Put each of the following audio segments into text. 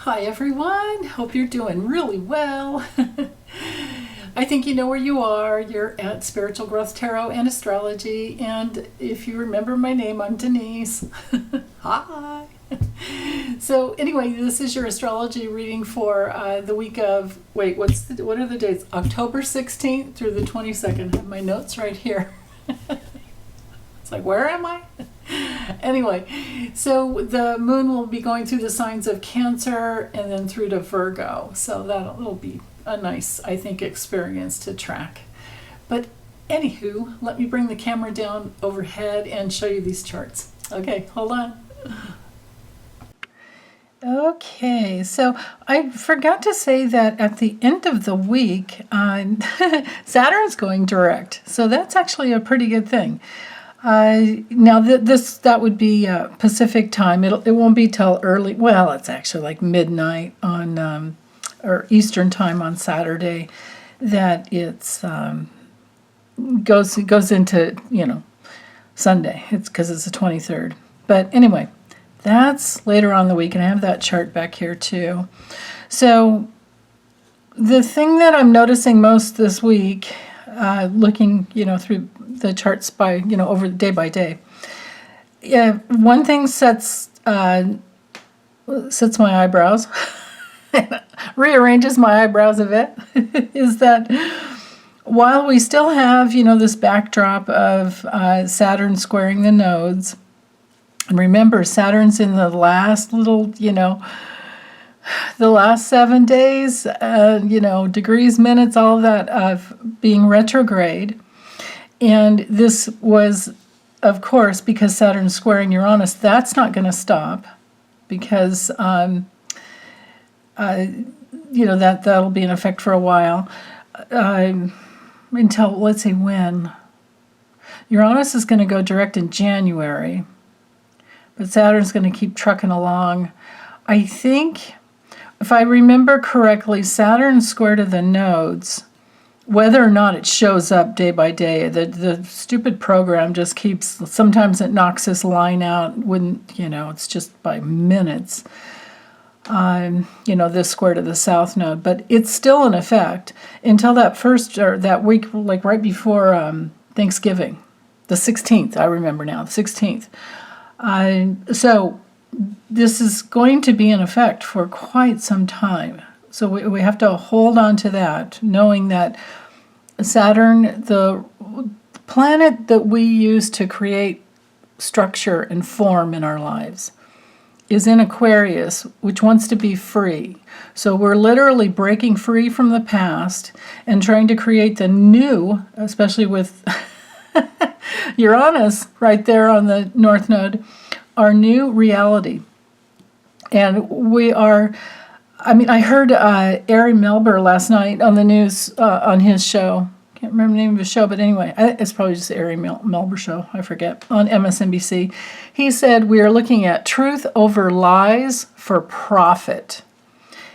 Hi everyone, hope you're doing really well. I think you know where you are. You're at Spiritual Growth Tarot and Astrology, and if you remember my name, I'm Denise. Hi. So anyway, this is your astrology reading for the week of, what are the dates? October 16th through the 22nd. I have my notes right here. It's like, where am I? Anyway, so the moon will be going through the signs of Cancer and then through to Virgo. So that'll be a nice, I think, experience to track. But anywho, let me bring the camera down overhead and show you these charts. Okay, hold on. Okay, so I forgot to say that at the end of the week, Saturn's going direct. So that's actually a pretty good thing. Now that would be Pacific time. It won't be till early. Well, it's actually like midnight on or Eastern time on Saturday that it's goes into Sunday. It's because it's the 23rd. But anyway, that's later on in the week, and I have that chart back here too. So the thing that I'm noticing most this week, looking through the charts by over day by day, one thing sets my eyebrows, rearranges my eyebrows a bit, is that while we still have this backdrop of Saturn squaring the nodes, and remember Saturn's in the last little the last 7 days, degrees, minutes, all of that of being retrograde. And this was, of course, because Saturn's squaring Uranus, that's not going to stop because, that'll be in effect for a while until, let's see, when. Uranus is going to go direct in January, but Saturn's going to keep trucking along. I think, if I remember correctly, Saturn square to the nodes, whether or not it shows up day by day, the stupid program just keeps, sometimes it knocks this line out, it's just by minutes, this square to the south node, but it's still in effect until that week, like right before Thanksgiving, the 16th, I remember now, the 16th. So this is going to be in effect for quite some time. So we have to hold on to that, knowing that Saturn, the planet that we use to create structure and form in our lives, is in Aquarius, which wants to be free. So we're literally breaking free from the past and trying to create the new, especially with Uranus right there on the North Node, our new reality. And we are, I heard Ari Melber last night on the news on his show. Can't remember the name of his show, but anyway, it's probably just the Ari Melber show, I forget, on MSNBC. He said we are looking at truth over lies for profit.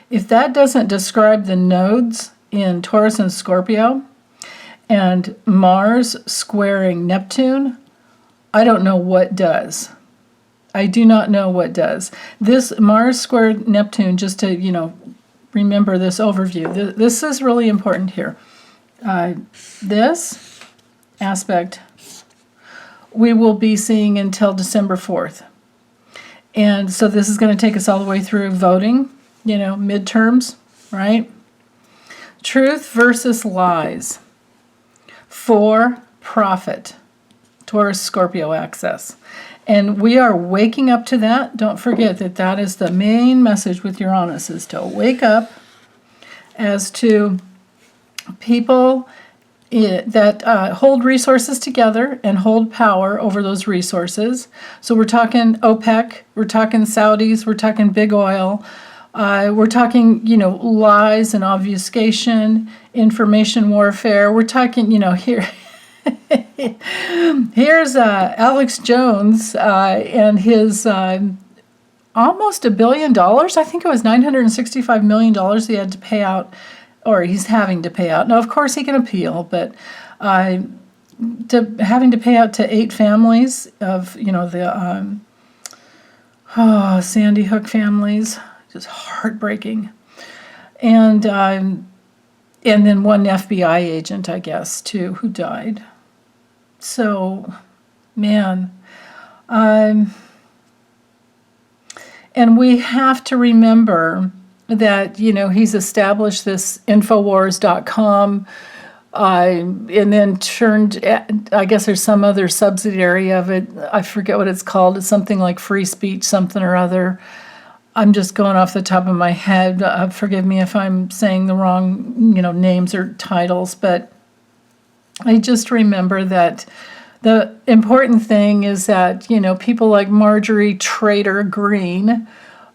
If that doesn't describe the nodes in Taurus and Scorpio, and Mars squaring Neptune, I don't know what does. I do not know what does. This Mars squared Neptune, just to, remember this overview. This is really important here. This aspect we will be seeing until December 4th. And so this is going to take us all the way through voting, midterms, right? Truth versus lies for profit. Taurus Scorpio axis. And we are waking up to that. Don't forget that is the main message with Uranus, is to wake up as to people that hold resources together and hold power over those resources. So we're talking OPEC, we're talking Saudis, we're talking big oil, we're talking, lies and obfuscation, information warfare. We're talking, here. Here's Alex Jones and his almost $1 billion. I think it was $965 million he had to pay out, or he's having to pay out. Now, of course, he can appeal, but having to pay out to 8 families of the Sandy Hook families. just heartbreaking. And then one FBI agent, I guess, too, who died. So, man, and we have to remember that, he's established this Infowars.com, and then I guess there's some other subsidiary of it. I forget what it's called. It's something like free speech, something or other. I'm just going off the top of my head. Forgive me if I'm saying the wrong, names or titles, but I just remember that the important thing is that, people like Marjorie Trader Green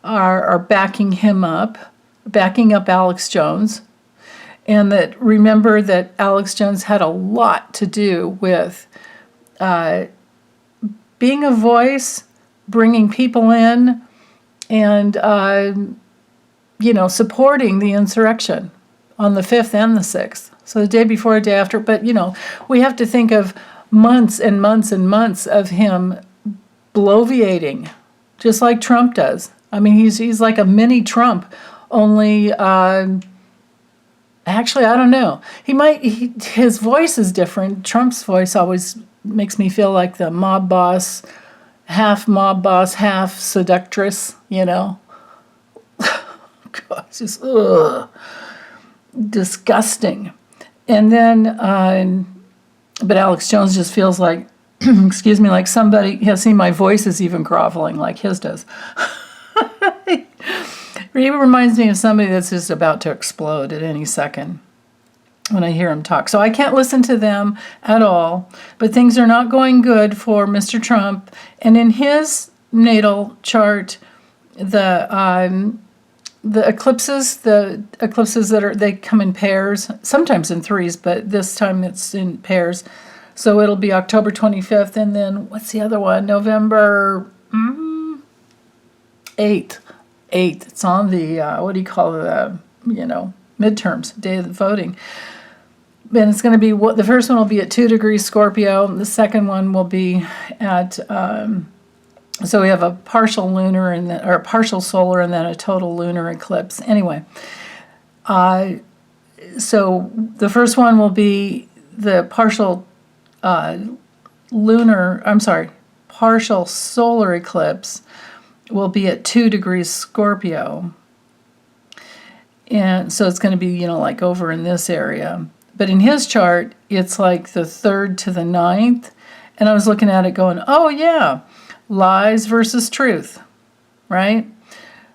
are backing him up, backing up Alex Jones. And that remember that Alex Jones had a lot to do with being a voice, bringing people in, and, supporting the insurrection on the 5th and the 6th. So the day before, the day after. But, we have to think of months and months and months of him bloviating, just like Trump does. I mean, he's like a mini Trump, only, actually, I don't know. His voice is different. Trump's voice always makes me feel like the mob boss, half seductress, God, it's just disgusting. And then, but Alex Jones just feels like, excuse me, like somebody, see, my voice is even groveling like his does. He reminds me of somebody that's just about to explode at any second when I hear him talk. So I can't listen to them at all. But things are not going good for Mr. Trump. And in his natal chart, the eclipses that they come in pairs, sometimes in threes, but this time it's in pairs. So it'll be October 25th, and then what's the other one? November 8th. It's on the, midterms, day of the voting. And it's going to be, the first one will be at 2 degrees Scorpio. The second one will be at, so we have a partial lunar or a partial solar and then a total lunar eclipse. Anyway, so the first one will be the partial solar eclipse will be at 2 degrees Scorpio. And so it's going to be, like over in this area. But in his chart, it's like the 3rd to the 9th. And I was looking at it going, oh, yeah, lies versus truth, right?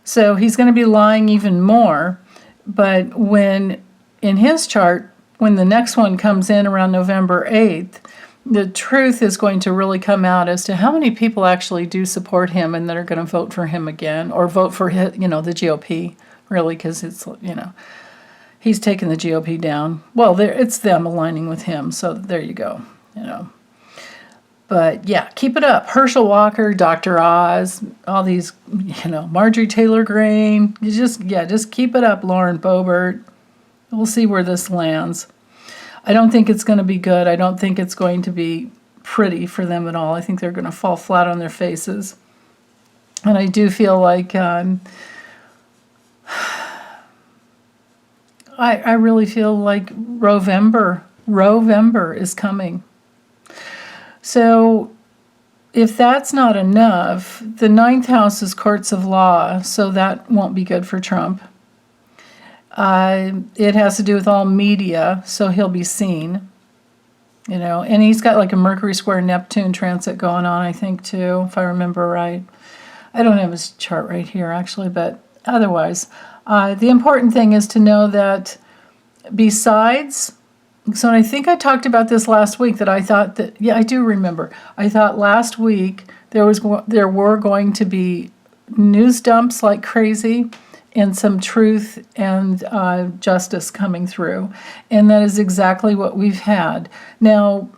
So he's going to be lying even more. But when, in his chart, when the next one comes in around November 8th, the truth is going to really come out as to how many people actually do support him and that are going to vote for him again or vote for his, the GOP, really, because it's, he's taken the GOP down. Well, it's them aligning with him, so there you go, But, yeah, keep it up. Herschel Walker, Dr. Oz, all these, Marjorie Taylor Greene. Just keep it up, Lauren Boebert. We'll see where this lands. I don't think it's going to be good. I don't think it's going to be pretty for them at all. I think they're going to fall flat on their faces. And I do feel like I really feel like Rovember is coming. So if that's not enough, the 9th house is courts of law, so that won't be good for Trump. It has to do with all media, so he'll be seen, and he's got like a Mercury square Neptune transit going on, I think, too, if I remember right. I don't have his chart right here, actually, but otherwise, the important thing is to know that besides, so I think I talked about this last week, that I thought that, I do remember, I thought last week there were going to be news dumps like crazy, and some truth and justice coming through. And that is exactly what we've had. Now,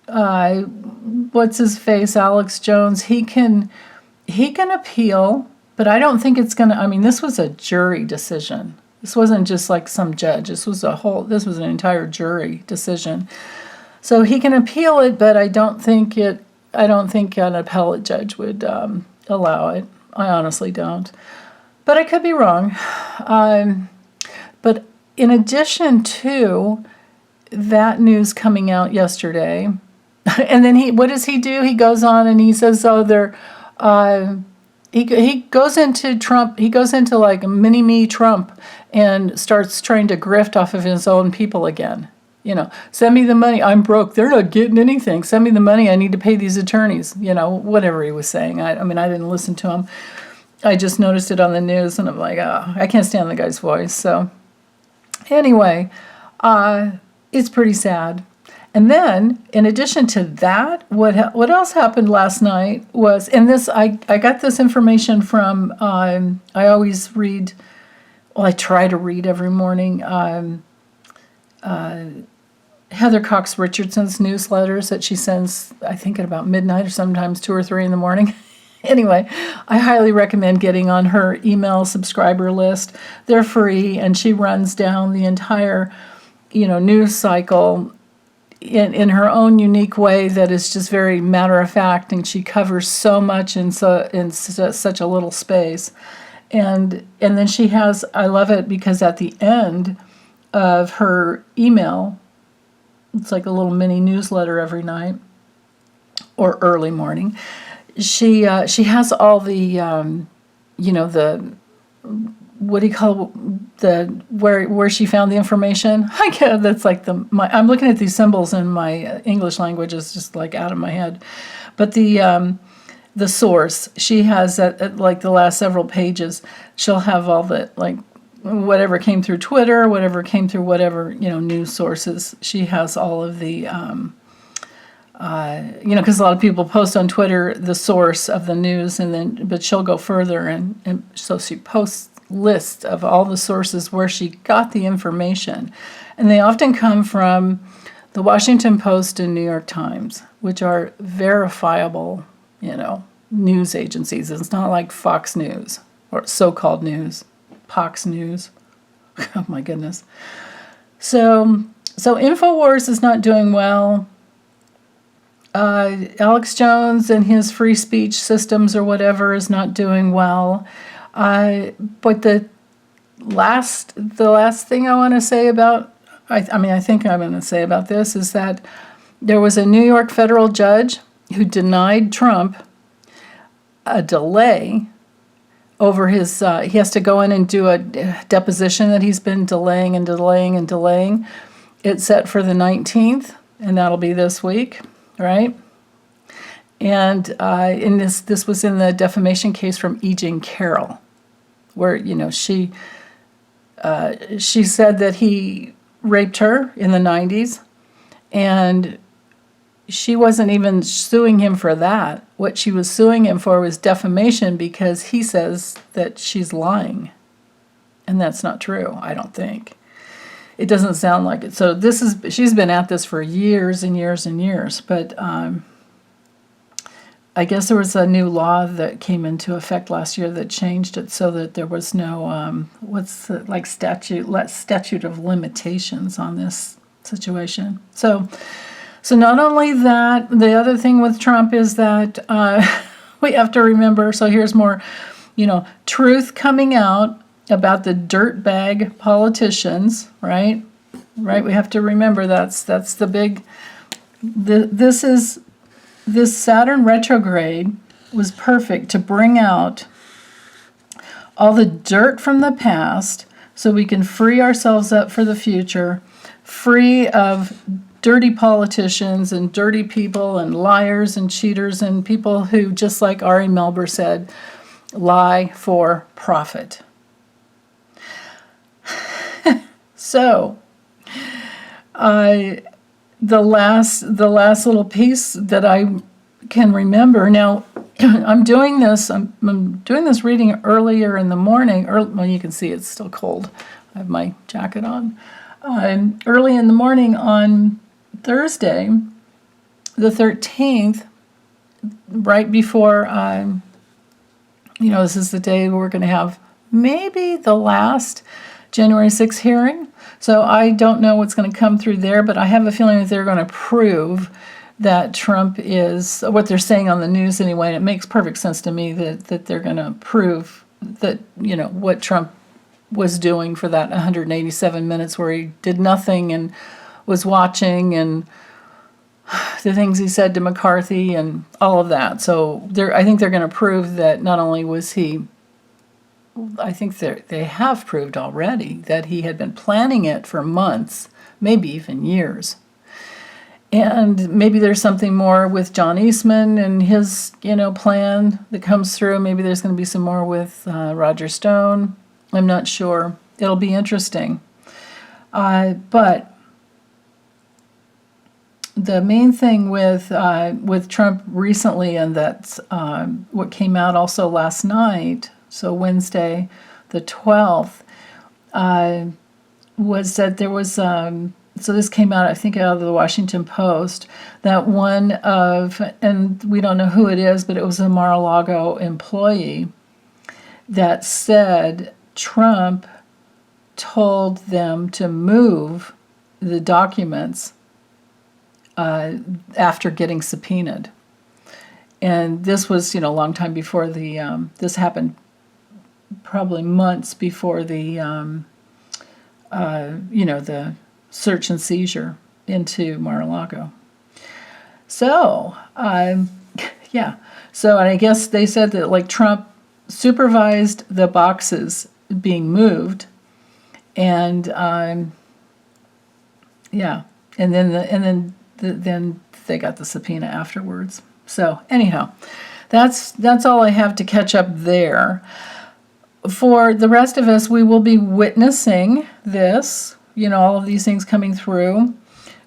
what's his face, Alex Jones, he can appeal, but I don't think it's going to, this was a jury decision. This wasn't just like some judge. This was an entire jury decision. So he can appeal it, but I don't think an appellate judge would allow it. I honestly don't. But I could be wrong. But in addition to that news coming out yesterday, and then what does he do? He goes on and he says, "Oh, they're." He goes into Trump. He goes into like mini me Trump and starts trying to grift off of his own people again. Send me the money. I'm broke. They're not getting anything. Send me the money. I need to pay these attorneys. Whatever he was saying. I mean, I didn't listen to him. I just noticed it on the news, and I'm like, oh, I can't stand the guy's voice. So anyway, it's pretty sad. And then, in addition to that, what else happened last night was, and this I got this information from, I always read, well, I try to read every morning, Heather Cox Richardson's newsletters that she sends, I think at about midnight or sometimes 2 or 3 in the morning. Anyway, I highly recommend getting on her email subscriber list. They're free, and she runs down the entire, news cycle in her own unique way that is just very matter of fact, and she covers so much in such a little space. And then she has, I love it because at the end of her email, it's like a little mini newsletter every night or early morning. She has all the the, what do you call the where she found the information? I get that's like I'm looking at these symbols and my English language is just like out of my head, but the source she has at like the last several pages. She'll have all the like whatever came through Twitter, whatever came through whatever news sources. She has all of the because a lot of people post on Twitter the source of the news, but she'll go further, and so she posts lists of all the sources where she got the information, and they often come from the Washington Post and New York Times, which are verifiable, news agencies. It's not like Fox News or so-called news, Pox News. Oh my goodness. So InfoWars is not doing well. Alex Jones and his free speech systems or whatever is not doing well. But the last thing I want to say about, I think I'm going to say about this is that there was a New York federal judge who denied Trump a delay over his, he has to go in and do a deposition that he's been delaying and delaying and delaying. It's set for the 19th, and that'll be this week. Right, and in this was in the defamation case from E. Jean Carroll, where she said that he raped her in the 90s, and she wasn't even suing him for that. What she was suing him for was defamation because he says that she's lying, and that's not true. I don't think. It doesn't sound like it. So she's been at this for years and years and years. But I guess there was a new law that came into effect last year that changed it so that there was no statute of limitations on this situation. So not only that, the other thing with Trump is that we have to remember. So here's more, truth coming out about the dirtbag politicians, right? Right. We have to remember that's the big. This Saturn retrograde was perfect to bring out all the dirt from the past, so we can free ourselves up for the future, free of dirty politicians and dirty people and liars and cheaters and people who, just like Ari Melber said, lie for profit. So, the last little piece that I can remember now, I'm doing this reading earlier in the morning. Well, you can see it's still cold. I have my jacket on. Early in the morning on Thursday, the 13th, right before this is the day we're going to have maybe the last January 6th hearing. So I don't know what's going to come through there, but I have a feeling that they're going to prove that Trump is what they're saying on the news anyway. And it makes perfect sense to me that they're going to prove that, what Trump was doing for that 187 minutes where he did nothing and was watching, and the things he said to McCarthy and all of that. So I think they're going to prove that not only was he, I think they have proved already that he had been planning it for months, maybe even years. And maybe there's something more with John Eastman and his, plan that comes through. Maybe there's going to be some more with Roger Stone. I'm not sure. It'll be interesting. But the main thing with Trump recently, and that's what came out also last night, so Wednesday the 12th, was that there was... so this came out, I think, out of the Washington Post, that one of, and we don't know who it is, but it was a Mar-a-Lago employee that said Trump told them to move the documents after getting subpoenaed. And this was, a long time before this happened, probably months before the search and seizure into Mar-a-Lago. So, yeah. So, and I guess they said that, like, Trump supervised the boxes being moved, and yeah, and then they got the subpoena afterwards. So, anyhow, that's all I have to catch up there. For the rest of us, we will be witnessing this. All of these things coming through.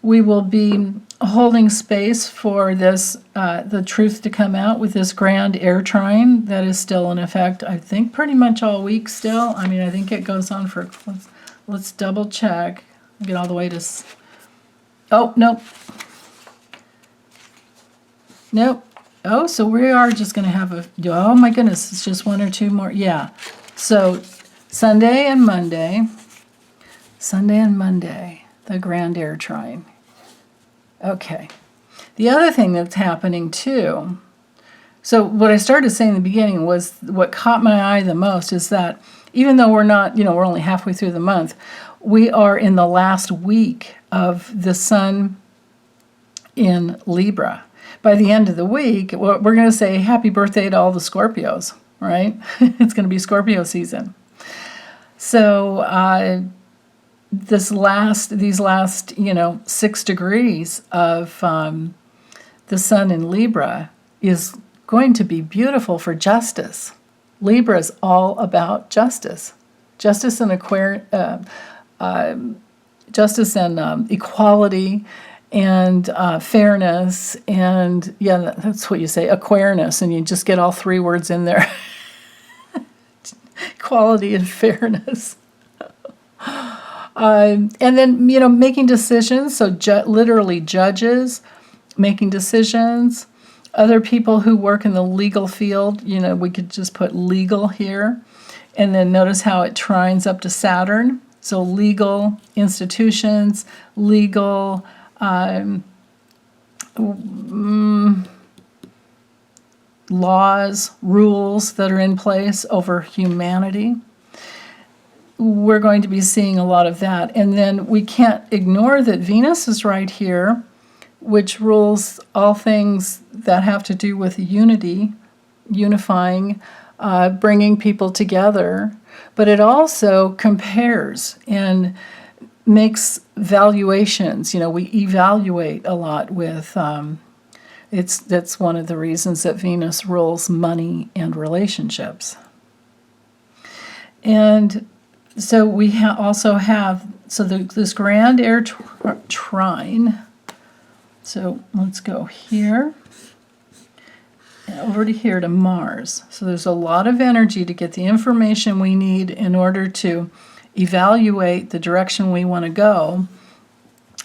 We will be holding space for this, the truth to come out with this grand air trine that is still in effect, I think, pretty much all week still. I mean, I think it goes on for, let's double check. Get all the way to, oh, nope. Nope. Oh, so we are just going to have oh my goodness, it's just one or two more. Yeah. So Sunday and Monday, the grand air trine. Okay. The other thing that's happening too, so what I started saying in the beginning was what caught my eye the most is that even though we're not, we're only halfway through the month, we are in the last week of the sun in Libra. By the end of the week, we're going to say happy birthday to all the Scorpios, right? It's going to be Scorpio season. So, these last 6 degrees of the sun in Libra is going to be beautiful for justice. Libra is all about justice, justice and justice and equality and fairness, and yeah, that's what you say, Aquarius, and you just get all 3 words in there: equality and fairness. And then, making decisions, so literally judges making decisions, other people who work in the legal field, we could just put legal here, and then notice how it trines up to Saturn, so legal institutions, legal laws, rules that are in place over humanity. We're going to be seeing a lot of that. And then we can't ignore that Venus is right here, which rules all things that have to do with unity, unifying, bringing people together. But it also compares and makes valuations. We evaluate a lot with, that's one of the reasons that Venus rules money and relationships. And so we also have, this grand air trine. So let's go here, and over to here to Mars. So there's a lot of energy to get the information we need in order to evaluate the direction we want to go.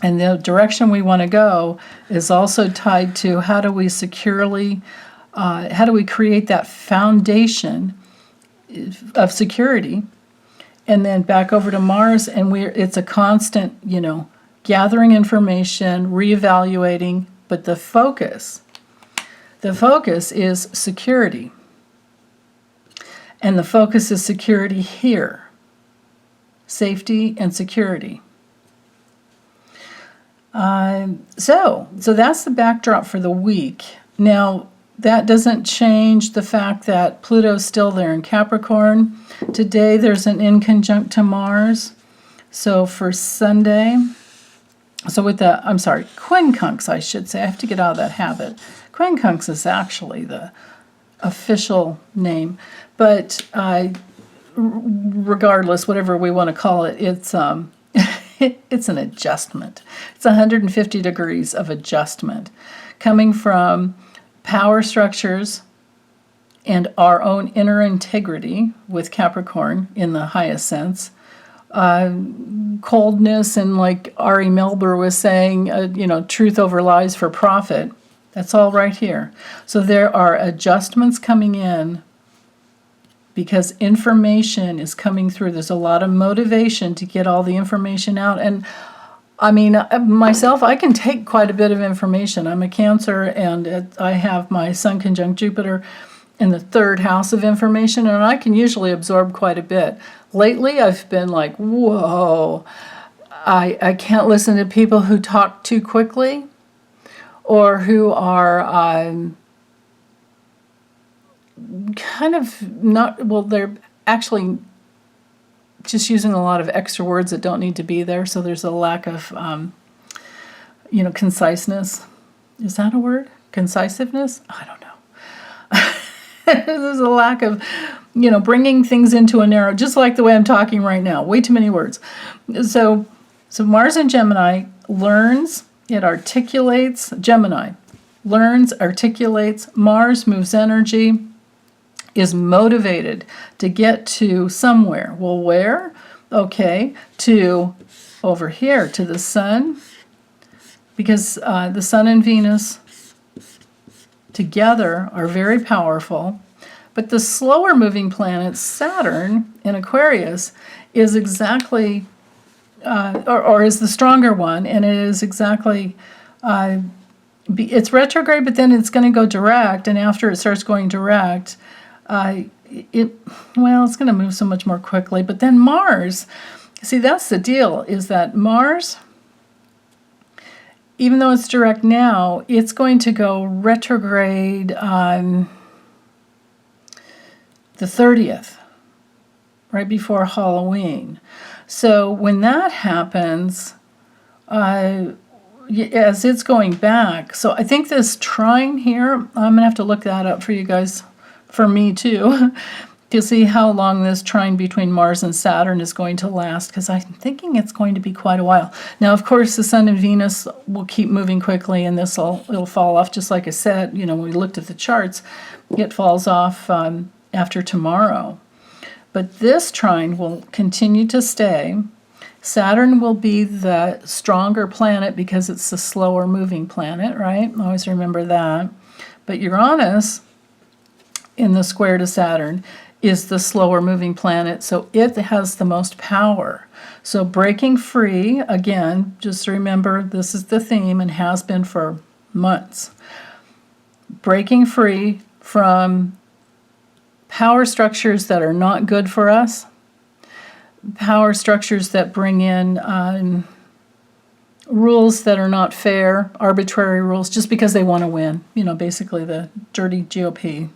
And the direction we want to go is also tied to how do we securely, how do we create that foundation of security. And then back over to Mars, and it's a constant, gathering information, reevaluating, but the focus is security. And the focus is security here. Safety and security. So that's the backdrop for the week. Now, that doesn't change the fact that Pluto's still there in Capricorn. Today there's an inconjunct to Mars. So for Sunday, quincunx, I should say. I have to get out of that habit. Quincunx is actually the official name. But regardless, whatever we want to call it, it's it's an adjustment. It's 150 degrees of adjustment coming from power structures and our own inner integrity with Capricorn in the highest sense. Coldness and, like Ari Melber was saying, truth over lies for profit. That's all right here. So there are adjustments coming in because information is coming through. There's a lot of motivation to get all the information out. And I mean, myself, I can take quite a bit of information. I'm a Cancer, and I have my Sun conjunct Jupiter in the 3rd house of information, and I can usually absorb quite a bit. Lately, I've been like, whoa, I can't listen to people who talk too quickly or who are kind of not, well, they're actually just using a lot of extra words that don't need to be there. So there's a lack of, conciseness. Is that a word? Concisiveness? I don't know. There's a lack of, bringing things into a narrow, just like the way I'm talking right now. Way too many words. So Mars in Gemini learns, it articulates. Gemini learns, articulates. Mars moves energy, is motivated to get to somewhere. Well, where? Okay, to over here, to the Sun, because the Sun and Venus together are very powerful. But the slower moving planet, Saturn in Aquarius, is exactly, or is the stronger one, and it is exactly, it's retrograde, but then it's going to go direct, and after it starts going direct, it's going to move so much more quickly. But then Mars, see, that's the deal, is that Mars, even though it's direct now, it's going to go retrograde on the 30th, right before Halloween. So when that happens, as it's going back, so I think this trine here, I'm going to have to look that up for you guys, for me too, to see how long this trine between Mars and Saturn is going to last, because I'm thinking it's going to be quite a while. Now, of course, the Sun and Venus will keep moving quickly, and it'll fall off, just like I said, when we looked at the charts, it falls off after tomorrow. But this trine will continue to stay. Saturn will be the stronger planet because it's the slower moving planet, right? Always remember that. But Uranus, in the square to Saturn, is the slower moving planet, so it has the most power. So breaking free, again, just remember this is the theme and has been for months. Breaking free from power structures that are not good for us, power structures that bring in rules that are not fair, arbitrary rules, just because they want to win, basically the dirty GOP.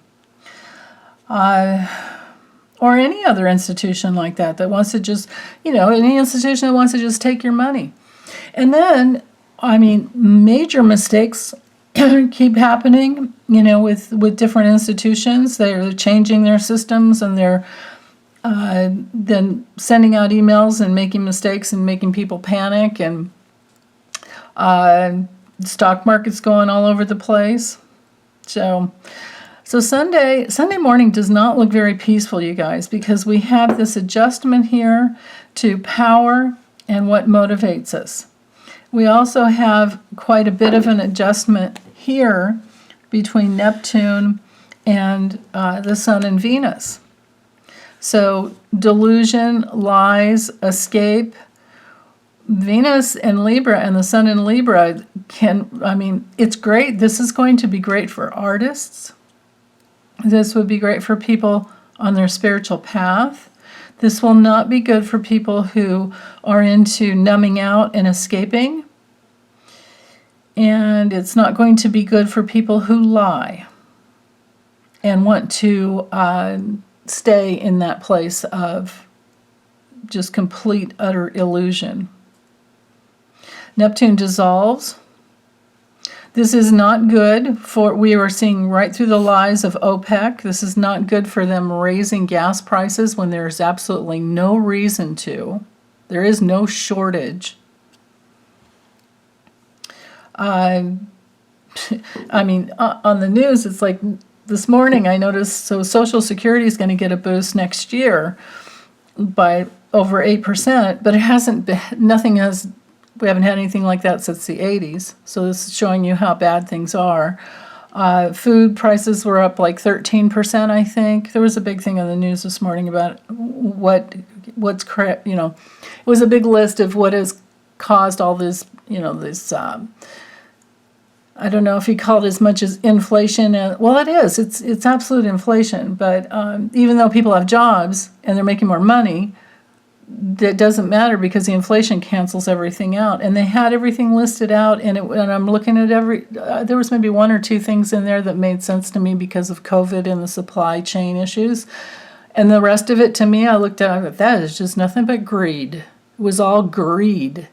Or any other institution like that wants to just, any institution that wants to just take your money. And then, major mistakes keep happening, with different institutions. They're changing their systems, and they're then sending out emails and making mistakes and making people panic, and stock market's going all over the place. So Sunday morning does not look very peaceful, you guys, because we have this adjustment here to power and what motivates us. We also have quite a bit of an adjustment here between Neptune and the Sun and Venus. So delusion, lies, escape. Venus and Libra and the Sun in Libra it's great. This is going to be great for artists. This would be great for people on their spiritual path. This will not be good for people who are into numbing out and escaping. And it's not going to be good for people who lie and want to stay in that place of just complete, utter illusion. Neptune dissolves. This is not good for, we are seeing right through the lies of OPEC. This is not good for them raising gas prices when there's absolutely no reason to. There is no shortage. I mean, on the news, it's like this morning I noticed, so Social Security is going to get a boost next year by over 8%, but it hasn't been, we haven't had anything like that since the 80s. So this is showing you how bad things are. Food prices were up like 13%, I think. There was a big thing on the news this morning about what's correct, you know, it was a big list of what has caused all this, you know, this, I don't know if he called it as much as inflation. Well, it is. It's absolute inflation. But even though people have jobs and they're making more money, that doesn't matter because the inflation cancels everything out. And they had everything listed out, and I'm looking at there was maybe one or two things in there that made sense to me because of COVID and the supply chain issues. And the rest of it, to me, I looked at it, I thought, that is just nothing but greed. It was all greed.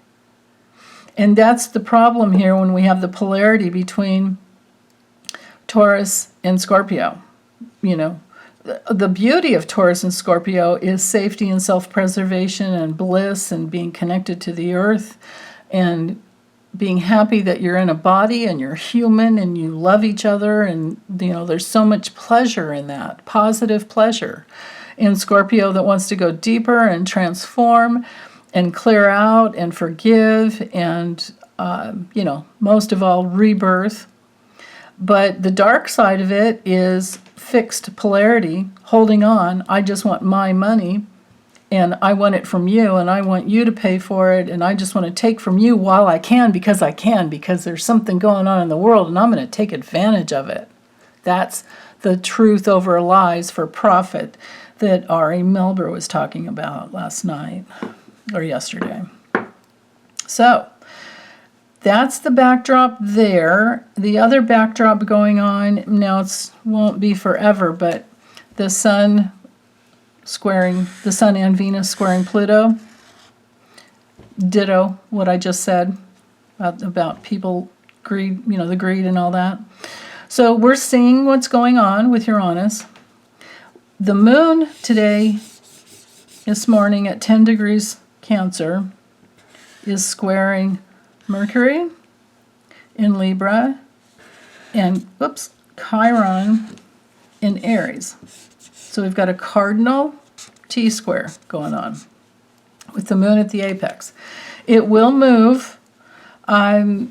And that's the problem here when we have the polarity between Taurus and Scorpio. You know, the beauty of Taurus and Scorpio is safety and self-preservation and bliss and being connected to the earth and being happy that you're in a body and you're human and you love each other. And, you know, there's so much pleasure in that, positive pleasure. In Scorpio that wants to go deeper and transform and clear out and forgive and, you know, most of all, rebirth. But the dark side of it is fixed polarity, holding on. I just want my money, and I want it from you, and I want you to pay for it, and I just want to take from you while I can, because there's something going on in the world, and I'm going to take advantage of it. That's the truth over lies for profit that Ari Melber was talking about last night. Or yesterday. So that's the backdrop there. The other backdrop going on, now it won't be forever, but the Sun and Venus squaring Pluto. Ditto what I just said about people, greed, you know, the greed and all that. So we're seeing what's going on with Uranus. The moon today, this morning at 10 degrees Cancer, is squaring Mercury in Libra and, Chiron in Aries. So we've got a cardinal T-square going on with the moon at the apex. It will move, you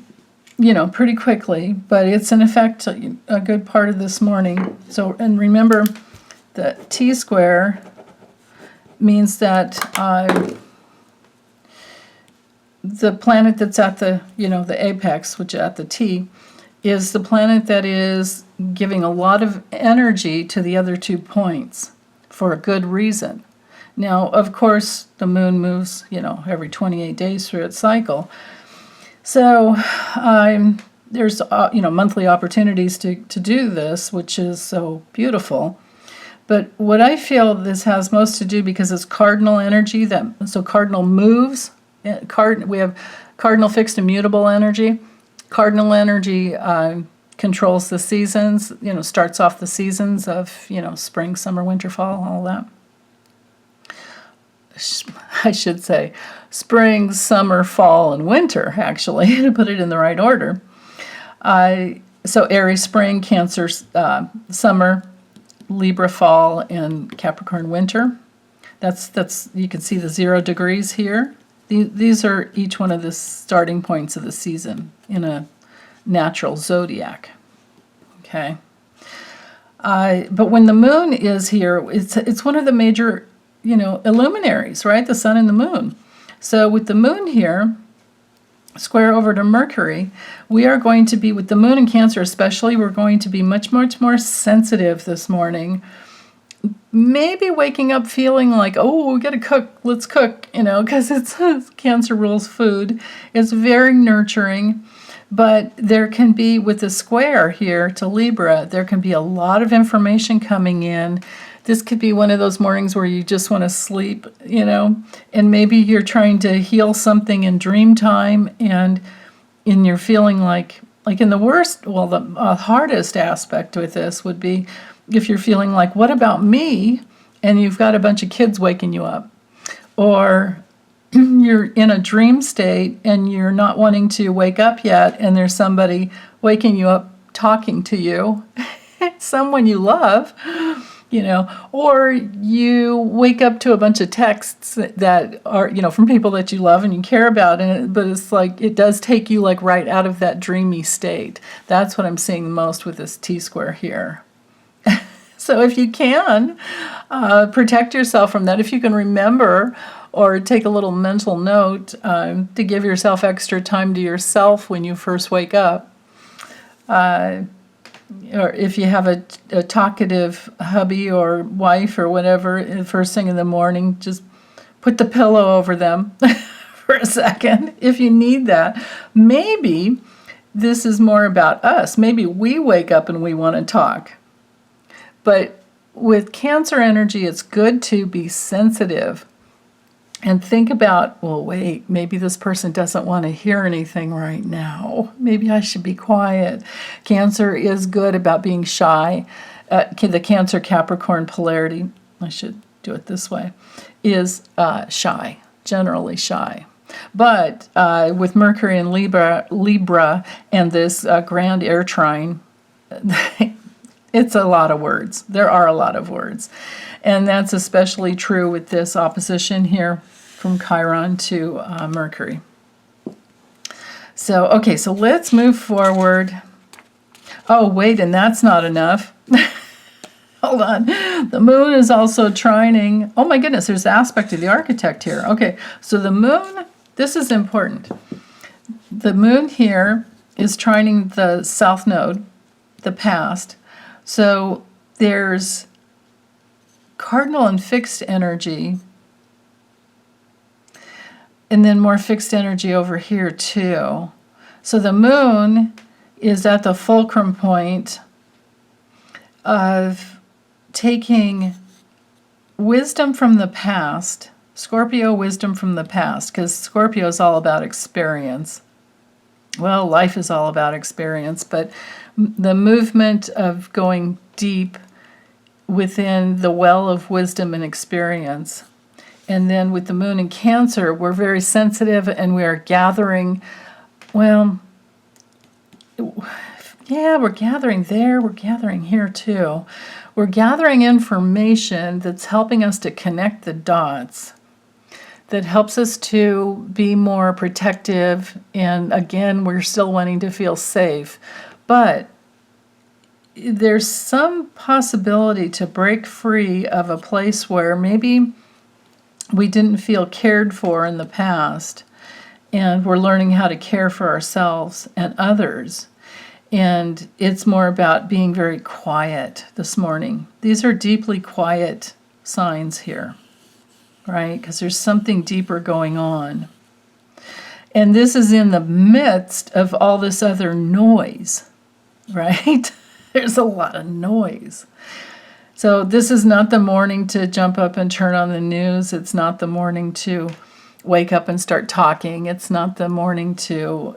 know, pretty quickly, but it's in effect a good part of this morning. So, and remember, the T-square means that the planet that's at the, you know, the apex, which is at the T, is the planet that is giving a lot of energy to the other 2 points for a good reason. Now, of course, the moon moves, you know, every 28 days through its cycle. So there's, you know, monthly opportunities to do this, which is so beautiful. But what I feel this has most to do, because it's cardinal energy, so cardinal moves. We have cardinal fixed immutable energy. Cardinal energy controls the seasons, you know, starts off the seasons of, you know, spring, summer, winter, fall, all that. I should say spring, summer, fall, and winter, actually, to put it in the right order. So Aries spring, Cancer summer, Libra fall, and Capricorn winter. That's you can see the 0 degrees here. These are each one of the starting points of the season in a natural zodiac. Okay. But when the moon is here, it's one of the major, you know, illuminaries, right? The sun and the moon. So with the moon here, square over to Mercury, we are going to be, with the moon in Cancer especially, we're going to be much, much more sensitive this morning maybe waking up feeling like, oh, we got to cook, let's cook, because it's Cancer rules food. It's very nurturing. But there can be, with the square here to Libra, there can be a lot of information coming in. This could be one of those mornings where you just want to sleep, and maybe you're trying to heal something in dream time, and you're feeling like in the worst, well, the hardest aspect with this would be if you're feeling like, what about me? And you've got a bunch of kids waking you up. Or you're in a dream state and you're not wanting to wake up yet, and there's somebody waking you up talking to you, someone you love, or you wake up to a bunch of texts that are, from people that you love and you care about, but it's like it does take you like right out of that dreamy state. That's what I'm seeing most with this T-square here. So if you can, protect yourself from that. If you can remember or take a little mental note to give yourself extra time to yourself when you first wake up. Or if you have a talkative hubby or wife or whatever, first thing in the morning, just put the pillow over them for a second if you need that. Maybe this is more about us. Maybe we wake up and we want to talk. But with Cancer energy, it's good to be sensitive and think about, well, wait, maybe this person doesn't want to hear anything right now. Maybe I should be quiet. Cancer is good about being shy. The Cancer-Capricorn polarity, I should do it this way, is shy, generally shy. But with Mercury in Libra and this grand air trine, it's a lot of words. There are a lot of words. And that's especially true with this opposition here from Chiron to Mercury. So, okay, so let's move forward. Oh, wait, and that's not enough. Hold on. The moon is also trining. Oh, my goodness, there's the aspect of the architect here. Okay, so the moon, this is important. The moon here is trining the south node, the past. So there's cardinal and fixed energy, and then more fixed energy over here too. So the moon is at the fulcrum point of taking wisdom from the past, Scorpio wisdom from the past, because Scorpio is all about experience. Well, life is all about experience, but the movement of going deep within the well of wisdom and experience. And then with the moon in Cancer, we're very sensitive and we are gathering, well, yeah, we're gathering there, we're gathering here too. We're gathering information that's helping us to connect the dots, that helps us to be more protective. And again, we're still wanting to feel safe. But there's some possibility to break free of a place where maybe we didn't feel cared for in the past, and we're learning how to care for ourselves and others. And it's more about being very quiet this morning. These are deeply quiet signs here, right? Because there's something deeper going on. And this is in the midst of all this other noise, right? There's a lot of noise. So this is not the morning to jump up and turn on the news. It's not the morning to wake up and start talking. It's not the morning to,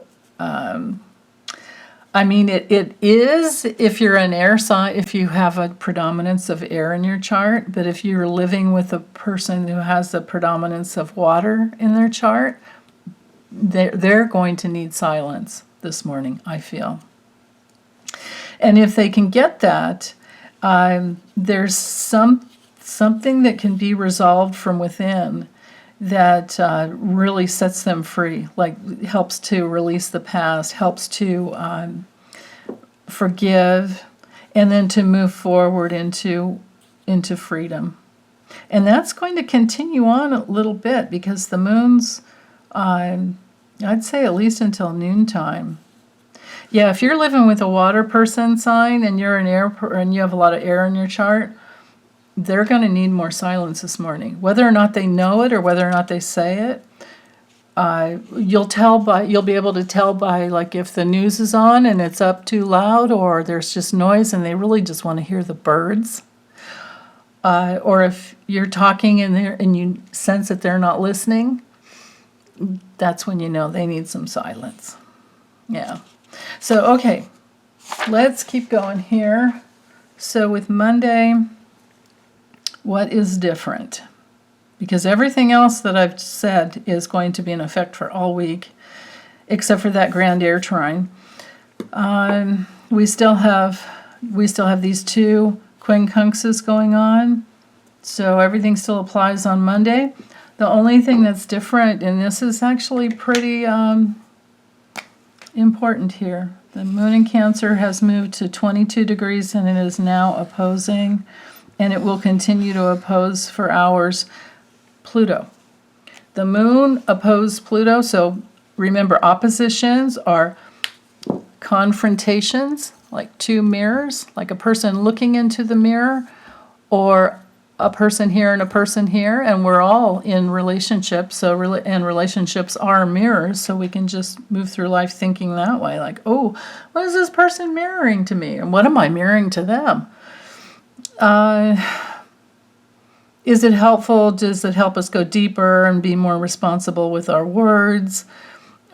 it is if you're an air sign, if you have a predominance of air in your chart, but if you're living with a person who has a predominance of water in their chart, they're going to need silence this morning, I feel. And if they can get that, there's something that can be resolved from within that really sets them free, like helps to release the past, helps to forgive, and then to move forward into freedom. And that's going to continue on a little bit because the moon's, I'd say at least until noontime. Yeah, if you're living with a water person sign and you're an air and you have a lot of air in your chart, they're going to need more silence this morning. Whether or not they know it or whether or not they say it, you'll be able to tell by, like, if the news is on and it's up too loud, or there's just noise and they really just want to hear the birds. Or if you're talking and you sense that they're not listening, that's when you know they need some silence. Yeah. So, okay, let's keep going here. So with Monday, what is different? Because everything else that I've said is going to be in effect for all week, except for that grand air trine. We still have these two quincunxes going on, so everything still applies on Monday. The only thing that's different, and this is actually pretty important here, the moon in Cancer has moved to 22 degrees and it is now opposing, and it will continue to oppose for hours, Pluto. The moon opposed Pluto, so remember, oppositions are confrontations, like two mirrors, like a person looking into the mirror, or a person here and a person here, and we're all in relationships, and relationships are mirrors, so we can just move through life thinking that way, like, oh, what is this person mirroring to me, and what am I mirroring to them? Is it helpful? Does it help us go deeper and be more responsible with our words?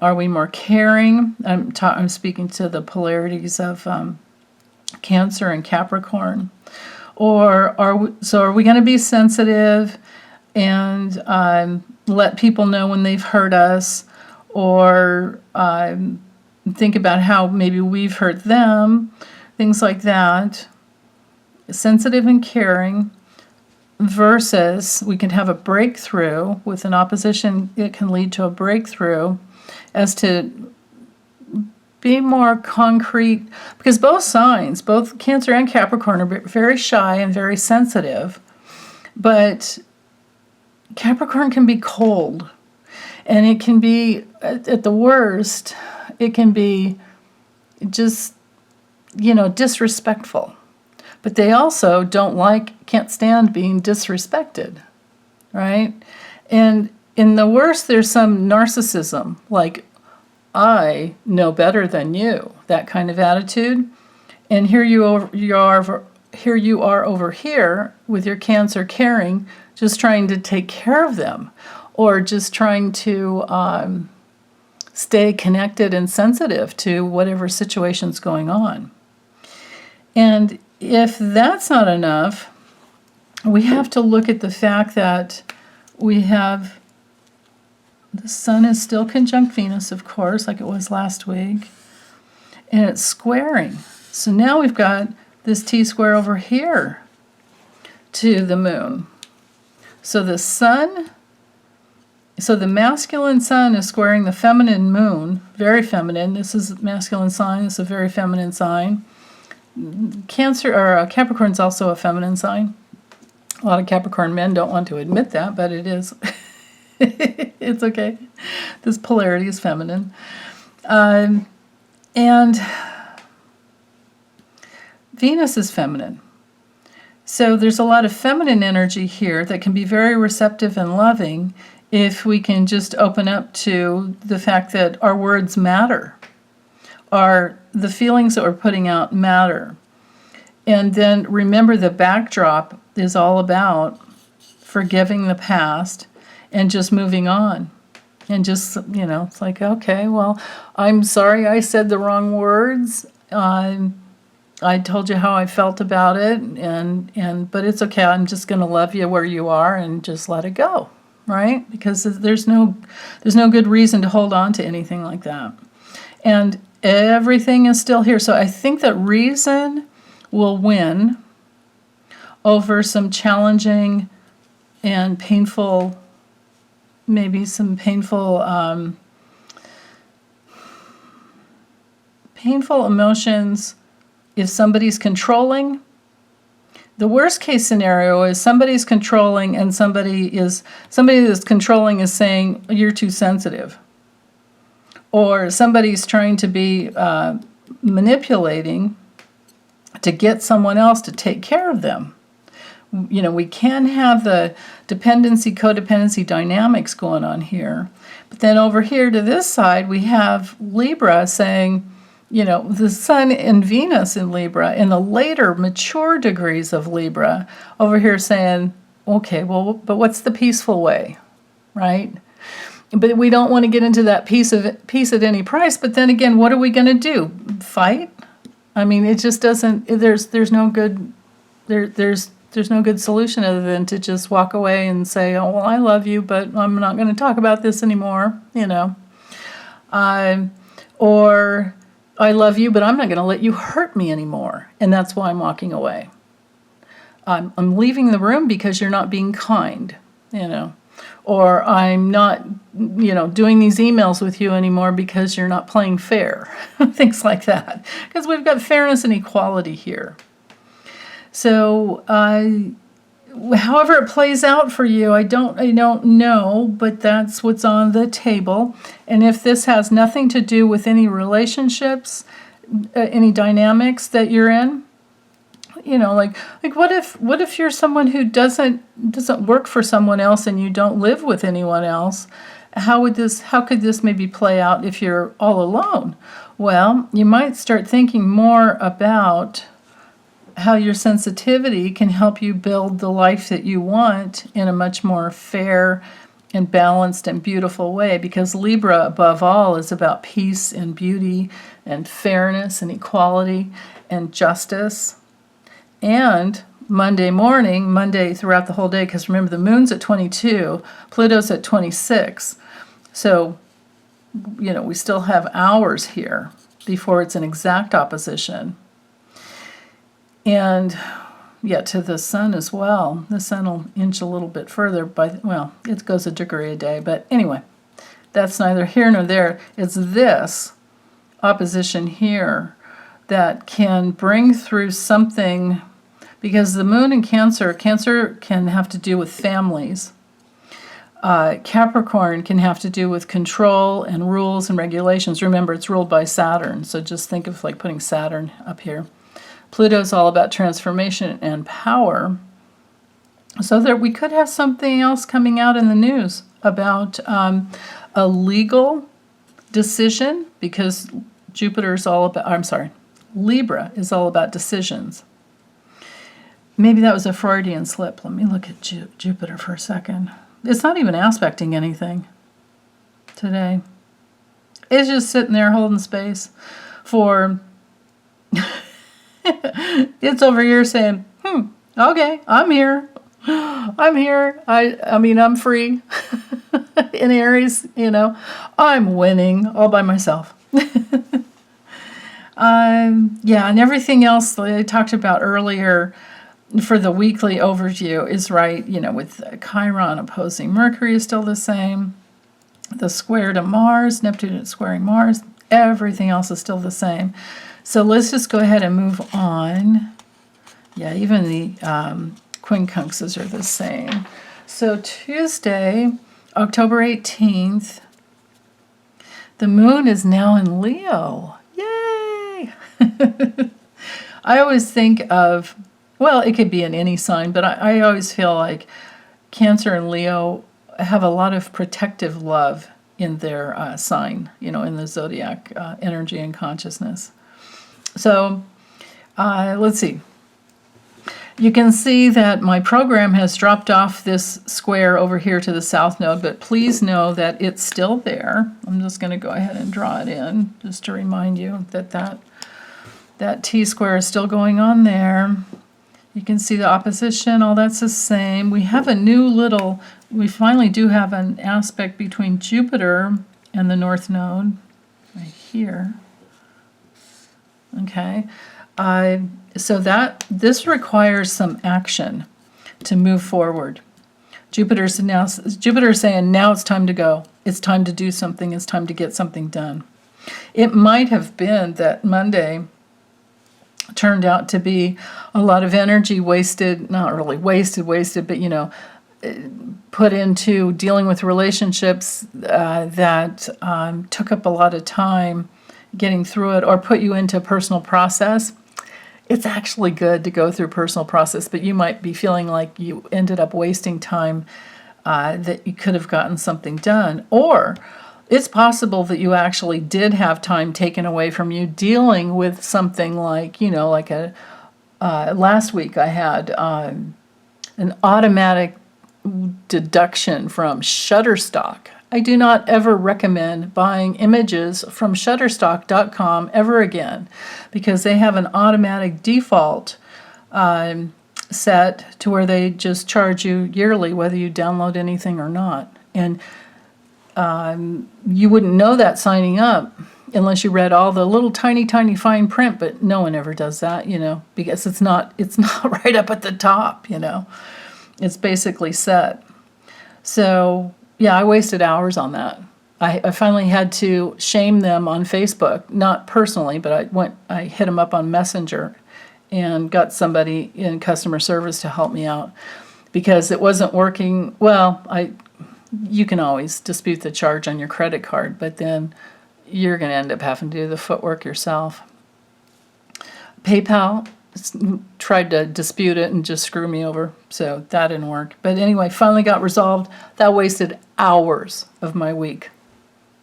Are we more caring? I'm speaking to the polarities of Cancer and Capricorn. Or are we going to be sensitive and let people know when they've hurt us, or think about how maybe we've hurt them, things like that. Sensitive and caring, versus we can have a breakthrough with an opposition. It can lead to a breakthrough as to be more concrete, because both signs, both Cancer and Capricorn, are very shy and very sensitive, but Capricorn can be cold, and it can be, at the worst, it can be just, disrespectful. But they also can't stand being disrespected, right? And in the worst, there's some narcissism, like, I know better than you, that kind of attitude. And here you are over here with your Cancer caring, just trying to take care of them, or just trying to stay connected and sensitive to whatever situation's going on. And if that's not enough, we have to look at the fact that we have the Sun is still conjunct Venus, of course, like it was last week, and it's squaring. So now we've got this T-square over here to the moon. So the masculine Sun is squaring the feminine moon, very feminine. This is a masculine sign, this is a very feminine sign. Capricorn's also a feminine sign. A lot of Capricorn men don't want to admit that, but it is. It's okay. This polarity is feminine. And Venus is feminine. So there's a lot of feminine energy here that can be very receptive and loving if we can just open up to the fact that our words matter. The feelings that we're putting out matter. And then remember, the backdrop is all about forgiving the past and just moving on. And just, it's like, okay, well, I'm sorry I said the wrong words. I told you how I felt about it, but it's okay. I'm just going to love you where you are and just let it go, right? Because there's no good reason to hold on to anything like that. And everything is still here. So I think that reason will win over some challenging and painful, maybe some painful emotions. If somebody's controlling, the worst case scenario is somebody's controlling and somebody that's controlling is saying, you're too sensitive. Or somebody's trying to be manipulating to get someone else to take care of them, We can have the dependency, codependency dynamics going on here. But then over here to this side, we have Libra saying, the Sun and Venus in Libra, in the later mature degrees of Libra, over here saying, okay, well, but what's the peaceful way, right? But we don't want to get into that peace at any price. But then again, what are we going to do? Fight? I mean, it just doesn't. There's no good. There's no good solution other than to just walk away and say, oh, well, I love you, but I'm not going to talk about this anymore. Or I love you, but I'm not going to let you hurt me anymore, and that's why I'm walking away. I'm leaving the room because you're not being kind, or I'm not, doing these emails with you anymore because you're not playing fair, things like that, because we've got fairness and equality here. So, however it plays out for you, I don't know, but that's what's on the table. And if this has nothing to do with any relationships, any dynamics that you're in, like what if you're someone who doesn't work for someone else and you don't live with anyone else? How could this maybe play out if you're all alone? Well, you might start thinking more about how your sensitivity can help you build the life that you want in a much more fair and balanced and beautiful way, because Libra, above all, is about peace and beauty and fairness and equality and justice. And Monday throughout the whole day, because remember, the moon's at 22, Pluto's at 26. So, we still have hours here before it's an exact opposition. And to the Sun as well. The Sun will inch a little bit further it goes a degree a day. But anyway, that's neither here nor there. It's this opposition here that can bring through something, because the moon in Cancer can have to do with families. Capricorn can have to do with control and rules and regulations. Remember, it's ruled by Saturn, so just think of like putting Saturn up here. Pluto's all about transformation and power. So that we could have something else coming out in the news about a legal decision, because Libra is all about decisions. Maybe that was a Freudian slip. Let me look at Jupiter for a second. It's not even aspecting anything today. It's just sitting there holding space for... It's over here saying, okay, I'm here. I'm free. In Aries, I'm winning all by myself. And everything else that I talked about earlier for the weekly overview is right. With Chiron opposing Mercury is still the same. The square to Mars, Neptune is squaring Mars. Everything else is still the same. So let's just go ahead and move on. Yeah, even the quincunxes are the same. So Tuesday, October 18th, the moon is now in Leo. Yay! I always think of, it could be in any sign, but I always feel like Cancer and Leo have a lot of protective love in their sign, in the zodiac energy and consciousness. So let's see. You can see that my program has dropped off this square over here to the south node, but please know that it's still there. I'm just going to go ahead and draw it in just to remind you that T-square is still going on there. You can see the opposition, all that's the same. We have we finally do have an aspect between Jupiter and the north node right here. Okay, so this requires some action to move forward. Jupiter's saying now it's time to go. It's time to do something. It's time to get something done. It might have been that Monday turned out to be a lot of energy wasted, not really wasted, but put into dealing with relationships that took up a lot of time getting through it, or put you into personal process. it's actually good to go through personal process, but you might be feeling like you ended up wasting time that you could have gotten something done. Or it's possible that you actually did have time taken away from you dealing with something like, like last week I had an automatic deduction from Shutterstock. I do not ever recommend buying images from Shutterstock.com ever again, because they have an automatic default set to where they just charge you yearly whether you download anything or not. And you wouldn't know that signing up unless you read all the little tiny fine print, but no one ever does that, because it's not right up at the top, It's basically set. So yeah, I wasted hours on that. I finally had to shame them on Facebook, not personally, but I hit them up on Messenger and got somebody in customer service to help me out because it wasn't working. Well, you can always dispute the charge on your credit card, but then you're going to end up having to do the footwork yourself. PayPal tried to dispute it and just screw me over, so that didn't work. But anyway, finally got resolved. That wasted hours of my week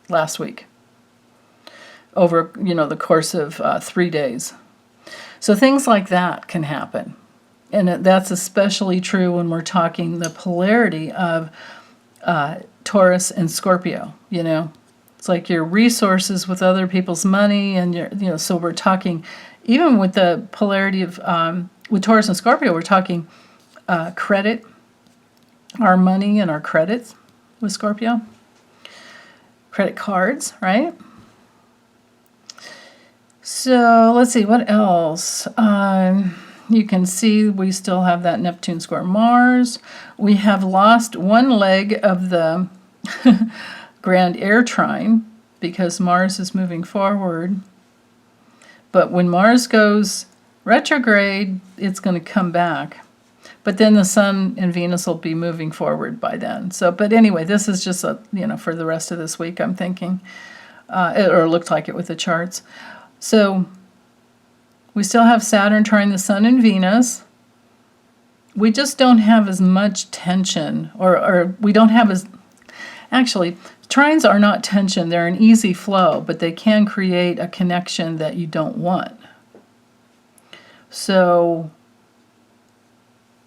last week over, the course of 3 days. So things like that can happen. And that's especially true when we're talking the polarity of Taurus and Scorpio, It's like your resources with other people's money and so we're talking, even with the polarity of, with Taurus and Scorpio, we're talking credit, our money and our credits with Scorpio. Credit cards, right? So let's see, what else? You can see we still have that Neptune square Mars. We have lost one leg of the grand air trine because Mars is moving forward. But when Mars goes retrograde, it's going to come back. But then the Sun and Venus will be moving forward by then. So, but anyway, this is just for the rest of this week, I'm thinking, or looked like it with the charts. So we still have Saturn trine the Sun and Venus. We just don't have as much tension, or we don't have as, actually, trines are not tension. They're an easy flow, but they can create a connection that you don't want. So,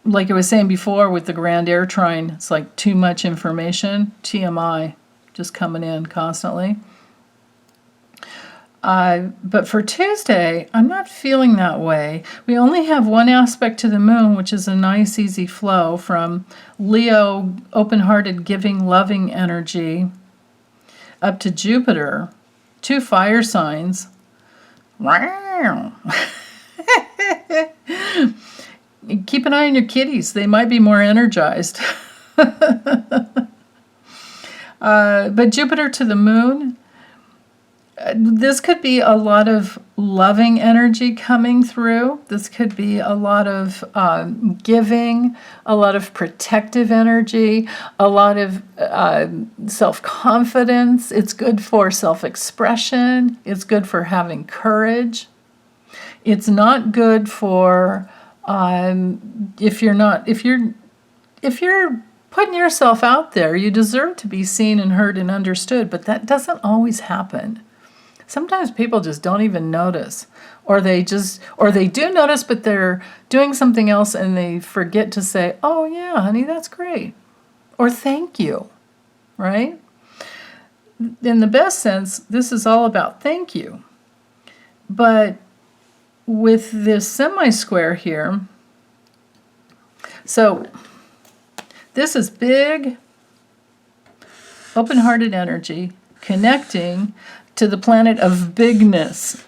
like I was saying before with the grand air trine, it's like too much information, TMI, just coming in constantly. But for Tuesday, I'm not feeling that way. We only have one aspect to the moon, which is a nice, easy flow from Leo, open-hearted, giving, loving energy, up to Jupiter, 2 fire signs. Wow. Keep an eye on your kitties. They might be more energized. But Jupiter to the moon, this could be a lot of loving energy coming through. This could be a lot of giving, a lot of protective energy, a lot of self-confidence. It's good for self-expression. It's good for having courage. It's not good for if you're putting yourself out there. You deserve to be seen and heard and understood, but that doesn't always happen. Sometimes people just don't even notice, or they do notice, but they're doing something else and they forget to say, "Oh yeah, honey, that's great," or "Thank you," right? In the best sense, this is all about thank you. But with this semi-square here, so this is big, open-hearted energy connecting to the planet of bigness,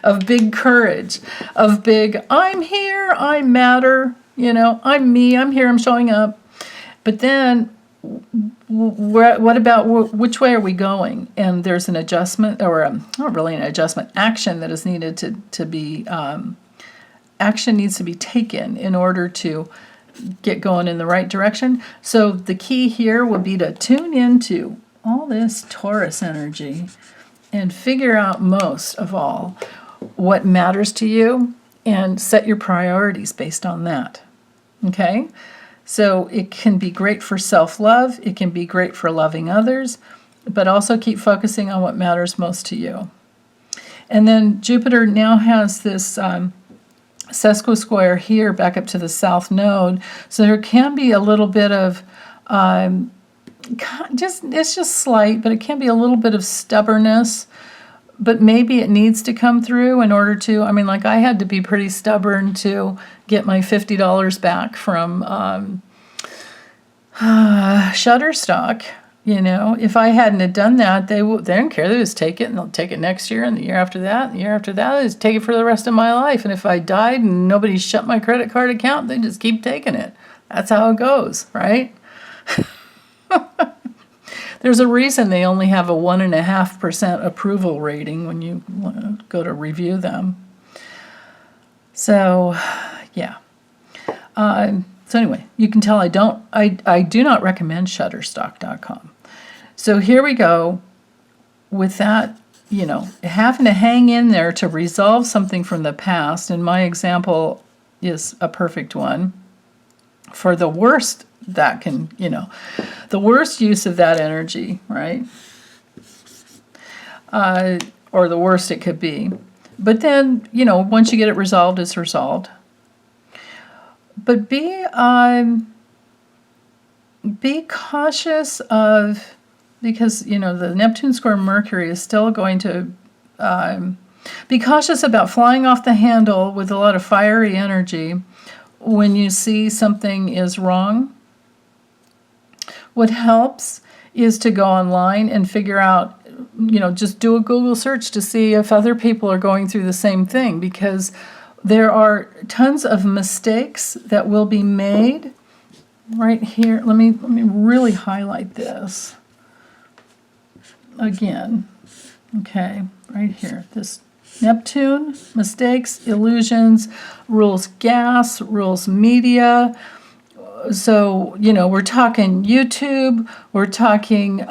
of big courage, of big, I'm here, I matter, I'm me, I'm here, I'm showing up. But then what about which way are we going? And there's an adjustment, or not really an adjustment, action that is needed to be, action needs to be taken in order to get going in the right direction. So the key here will be to tune into all this Taurus energy and figure out, most of all, what matters to you and set your priorities based on that. Okay? So it can be great for self-love, it can be great for loving others, but also keep focusing on what matters most to you. And then Jupiter now has this sesquisquare here back up to the south node, so there can be a little bit of it's just slight, but it can be a little bit of stubbornness, but maybe it needs to come through in order to, I mean, like I had to be pretty stubborn to get my $50 back from Shutterstock. You know, if I hadn't have done that, they don't care. They just take it, and they'll take it next year, and the year after that, and the year after that. They just take it for the rest of my life. And if I died and nobody shut my credit card account, they just keep taking it. That's how it goes, right? There's a reason they only have a 1.5% approval rating when you go to review them. So, yeah. So anyway, you can tell I do not recommend Shutterstock.com. So here we go with that, you know, having to hang in there to resolve something from the past. And my example is a perfect one. For the worst that can, you know, the worst use of that energy, right? Or the worst it could be. But then, you know, once you get it resolved, it's resolved. But be cautious of, because, you know, the Neptune square Mercury is still going to be cautious about flying off the handle with a lot of fiery energy when you see something is wrong. What helps is to go online and figure out, you know, just do a Google search to see if other people are going through the same thing, because there are tons of mistakes that will be made right here. Let me really highlight this again. Okay, right here. This Neptune, mistakes, illusions, rules gas, rules media. So, you know, we're talking YouTube, we're talking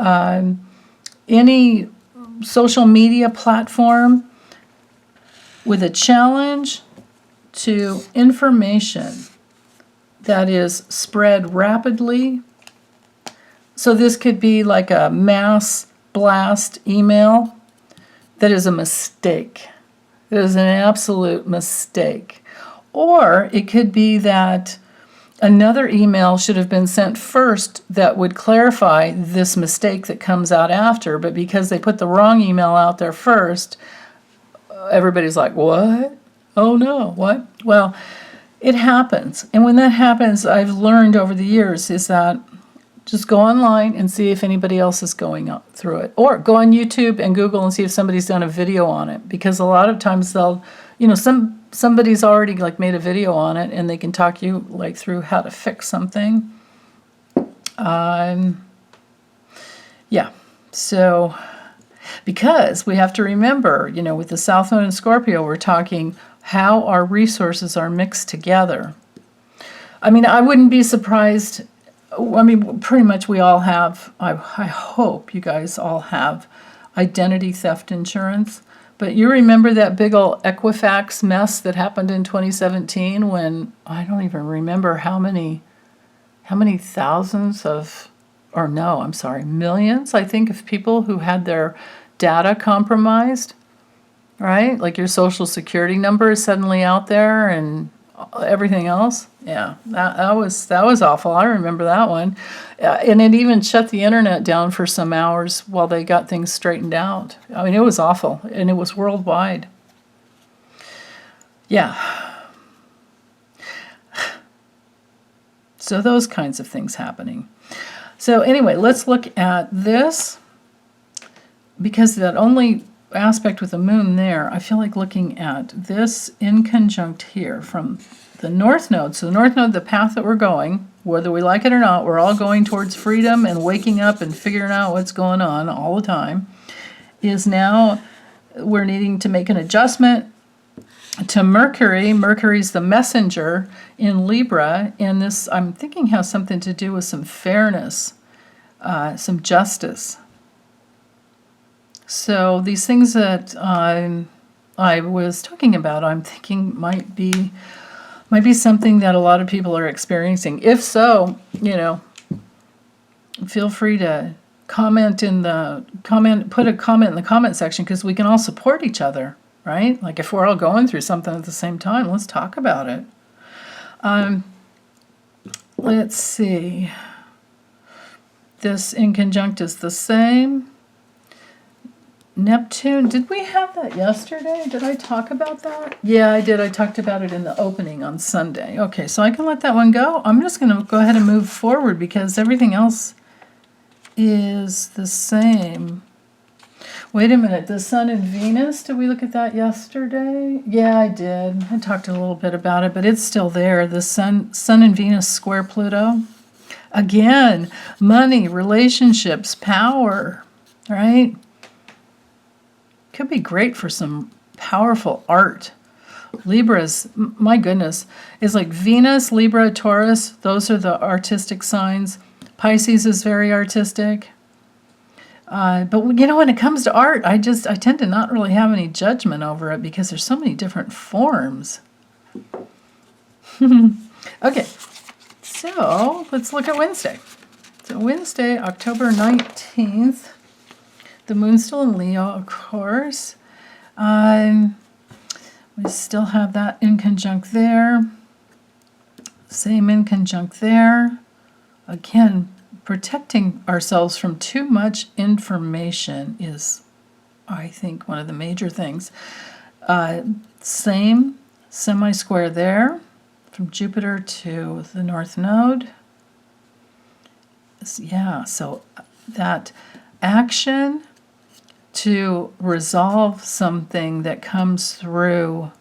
any social media platform with a challenge to information that is spread rapidly. So this could be like a mass blast email that is a mistake. It is an absolute mistake. Or it could be that another email should have been sent first that would clarify this mistake that comes out after, but because they put the wrong email out there first, everybody's like, what? Oh no, what? Well, it happens. And when that happens, I've learned over the years is that just go online and see if anybody else is going through it. Or go on YouTube and Google and see if somebody's done a video on it. Because a lot of times they'll, you know, somebody's already like made a video on it and they can talk you like through how to fix something. Yeah, so because we have to remember, you know, with the South Node in Scorpio, we're talking how our resources are mixed together. I mean, I wouldn't be surprised. I mean, pretty much we all have, I hope you guys all have identity theft insurance. But you remember that big old Equifax mess that happened in 2017 when I don't even remember how many thousands of, or no, I'm sorry, millions, I think, of people who had their data compromised, right? Like your social security number is suddenly out there and everything else. Yeah, that was awful. I remember that one. And it even shut the internet down for some hours while they got things straightened out. I mean, it was awful, and it was worldwide. Yeah. So those kinds of things happening. So anyway, let's look at this, because that only aspect with the moon there, I feel like looking at this in conjunct here from the North Node. So the North Node, the path that we're going, whether we like it or not, we're all going towards freedom and waking up and figuring out what's going on all the time, is now we're needing to make an adjustment to Mercury. Mercury's the messenger in Libra, and this, I'm thinking, has something to do with some fairness, some justice. So these things that I was talking about, I'm thinking might be something that a lot of people are experiencing. If so, feel free to put a comment in the comment section, because we can all support each other, right? Like if we're all going through something at the same time, let's talk about it. Let's see. This in conjunct is the same. Neptune, did we have that yesterday? Did I talk about that? Yeah, I did. I talked about it in the opening on Sunday. Okay, so I can let that one go. I'm just going to go ahead and move forward because everything else is the same. Wait a minute. The Sun and Venus, did we look at that yesterday? Yeah, I did. I talked a little bit about it, but it's still there. The Sun and Venus square Pluto. Again, money, relationships, power, right? Could be great for some powerful art. Libras, my goodness, is like Venus, Libra, Taurus. Those are the artistic signs. Pisces is very artistic. But when it comes to art, I tend to not really have any judgment over it because there's so many different forms. Okay, so let's look at Wednesday. So Wednesday, October 19th. The moon's still in Leo, of course. We still have that in conjunct there. Same in conjunct there. Again, protecting ourselves from too much information is, I think, one of the major things. Same semi-square there from Jupiter to the North Node. Yeah, so that action to resolve something that comes through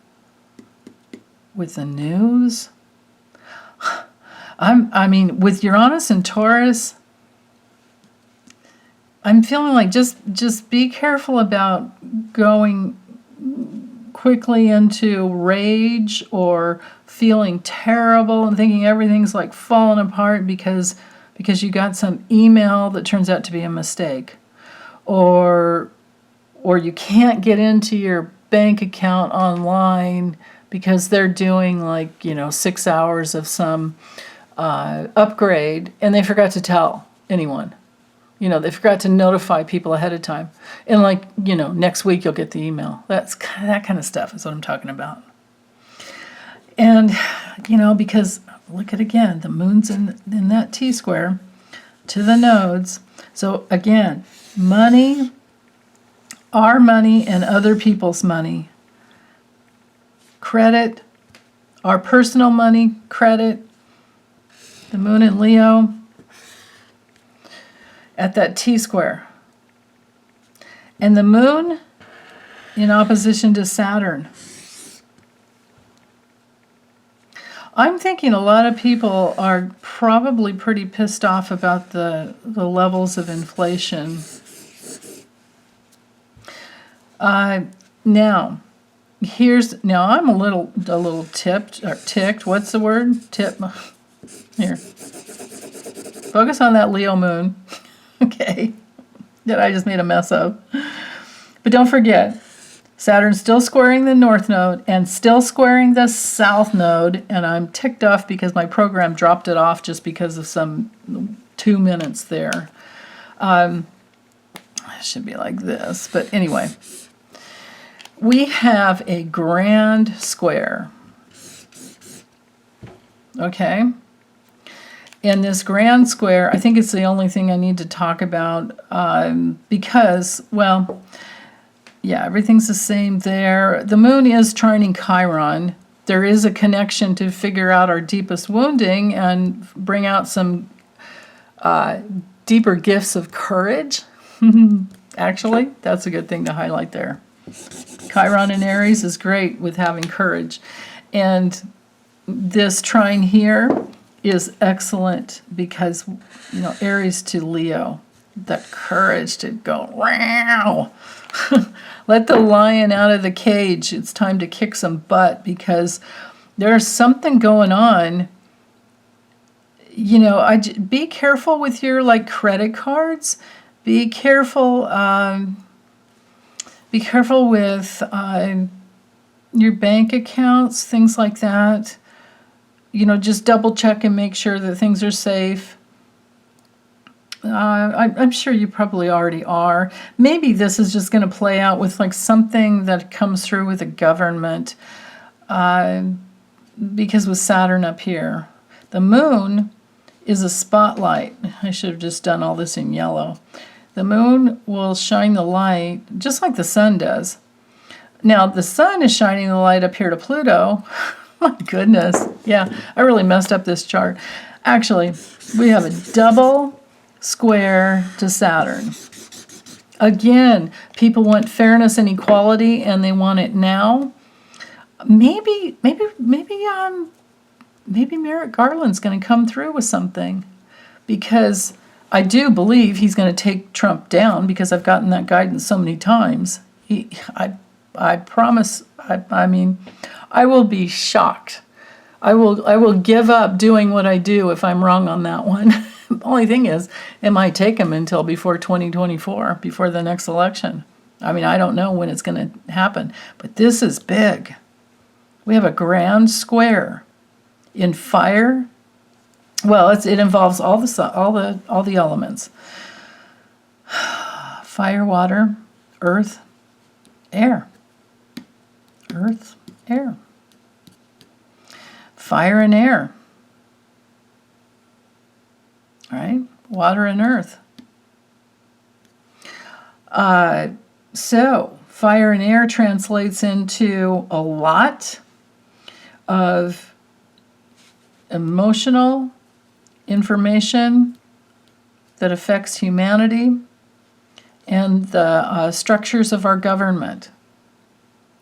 with the news. With Uranus and Taurus, I'm feeling like just be careful about going quickly into rage or feeling terrible and thinking everything's like falling apart because you got some email that turns out to be a mistake, or you can't get into your bank account online because they're doing 6 hours of some upgrade and they forgot to tell anyone. They forgot to notify people ahead of time. And next week you'll get the email. That kind of stuff is what I'm talking about. And, because look at again, the moon's in that T-square to the nodes. So again, money, our money and other people's money. Credit, our personal money, credit. The moon in Leo at that T-square. And the moon in opposition to Saturn. I'm thinking a lot of people are probably pretty pissed off about the levels of inflation. Now I'm a little ticked. What's the word? Here. Focus on that Leo moon. Okay. That I just made a mess of. But don't forget, Saturn's still squaring the North Node and still squaring the South Node, and I'm ticked off because my program dropped it off just because of some 2 minutes there. It should be like this, but anyway. We have a grand square. Okay? And this grand square, I think it's the only thing I need to talk about because, everything's the same there. The moon is trining Chiron. There is a connection to figure out our deepest wounding and bring out some deeper gifts of courage. Actually, that's a good thing to highlight there. Chiron in Aries is great with having courage. And this trine here is excellent because, Aries to Leo, that courage to go, wow. Let the lion out of the cage. It's time to kick some butt because there's something going on. Be careful with your credit cards. Be careful with your bank accounts, things like that. Just double check and make sure that things are safe. I'm sure you probably already are. Maybe this is just going to play out with like something that comes through with the government. Because with Saturn up here, the moon is a spotlight. I should have just done all this in yellow. The moon will shine the light just like the sun does. Now, the sun is shining the light up here to Pluto. My goodness. Yeah, I really messed up this chart. Actually, we have a double square to Saturn. Again, people want fairness and equality, and they want it now. Maybe Merrick Garland's going to come through with something, because I do believe he's going to take Trump down, because I've gotten that guidance so many times. I promise. I will be shocked. I will give up doing what I do if I'm wrong on that one. The only thing is, it might take him until before 2024, before the next election. I don't know when it's going to happen, but this is big. We have a grand square in fire. Well, it involves all the elements: fire, water, earth, air. Earth, air. Fire and air. Right? Water and earth. So fire and air translates into a lot of emotional information that affects humanity and the structures of our government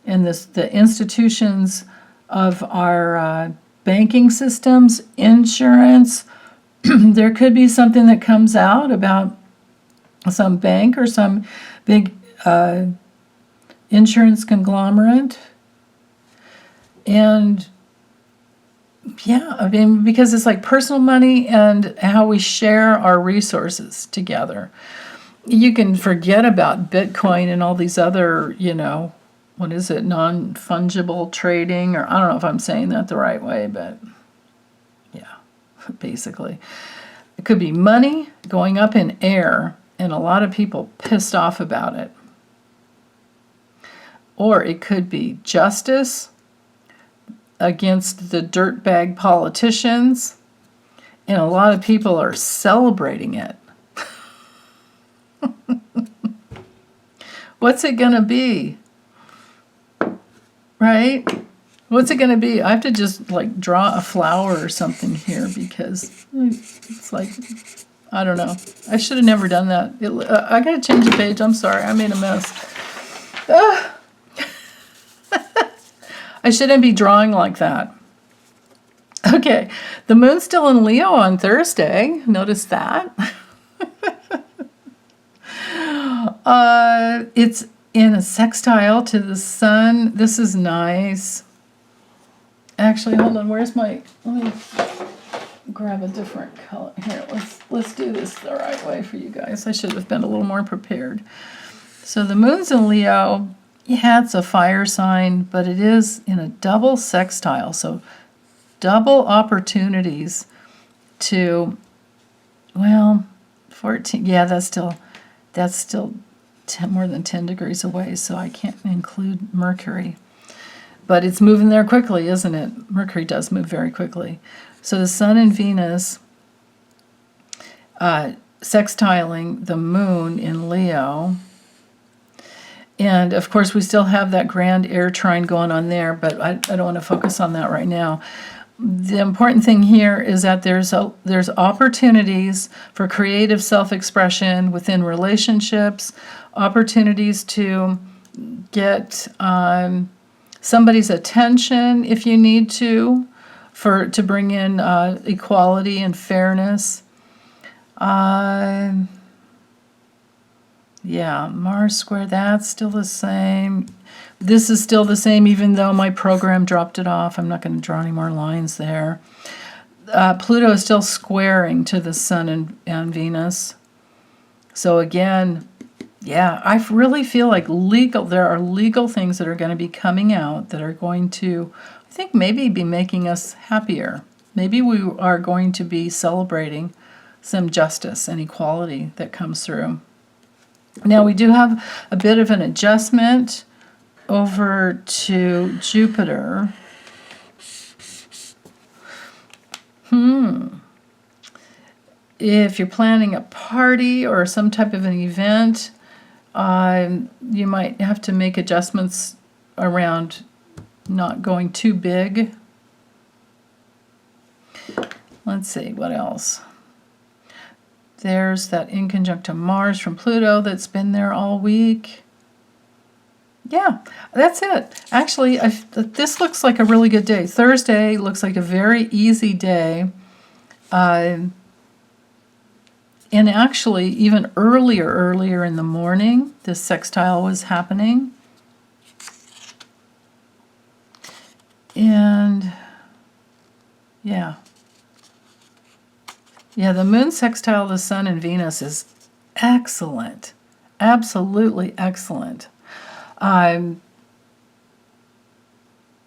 and the institutions of our banking systems, insurance. There could be something that comes out about some bank or some big insurance conglomerate. And yeah, because it's like personal money and how we share our resources together. You can forget about Bitcoin and all these other, what is it, non-fungible trading, or I don't know if I'm saying that the right way, but yeah, basically. It could be money going up in air, and a lot of people pissed off about it. Or it could be justice against the dirtbag politicians, and a lot of people are celebrating it. What's it going to be? Right? What's it going to be? I have to just like draw a flower or something here, because it's like, I don't know. I should have never done that. I got to change the page. I'm sorry. I made a mess. I shouldn't be drawing like that. Okay. The moon's still in Leo on Thursday. Notice that. It's in a sextile to the sun. This is nice. Actually, hold on. Let me grab a different color. Here, let's do this the right way for you guys. I should have been a little more prepared. So the moon's in Leo. Yeah, it's a fire sign, but it is in a double sextile. So double opportunities to, 14. Yeah, that's still 10, more than 10 degrees away, so I can't include Mercury. But it's moving there quickly, isn't it? Mercury does move very quickly. So the Sun and Venus sextiling the moon in Leo. And, of course, we still have that grand air trine going on there, but I don't want to focus on that right now. The important thing here is that there's opportunities for creative self-expression within relationships, opportunities to get somebody's attention if you need to bring in equality and fairness. Yeah, Mars square, that's still the same. This is still the same, even though my program dropped it off. I'm not going to draw any more lines there. Pluto is still squaring to the Sun and Venus. So again, Yeah, I really feel like there are legal things that are going to be coming out that are going to, I think, maybe be making us happier. Maybe we are going to be celebrating some justice and equality that comes through. Now, we do have a bit of an adjustment over to Jupiter. If you're planning a party or some type of an event, you might have to make adjustments around not going too big. Let's see, what else? There's that inconjunct to Mars from Pluto that's been there all week. Yeah, that's it. Actually, this looks like a really good day. Thursday looks like a very easy day. And actually, even earlier in the morning, this sextile was happening. And yeah. Yeah, the moon sextile the sun and Venus is excellent. Absolutely excellent. And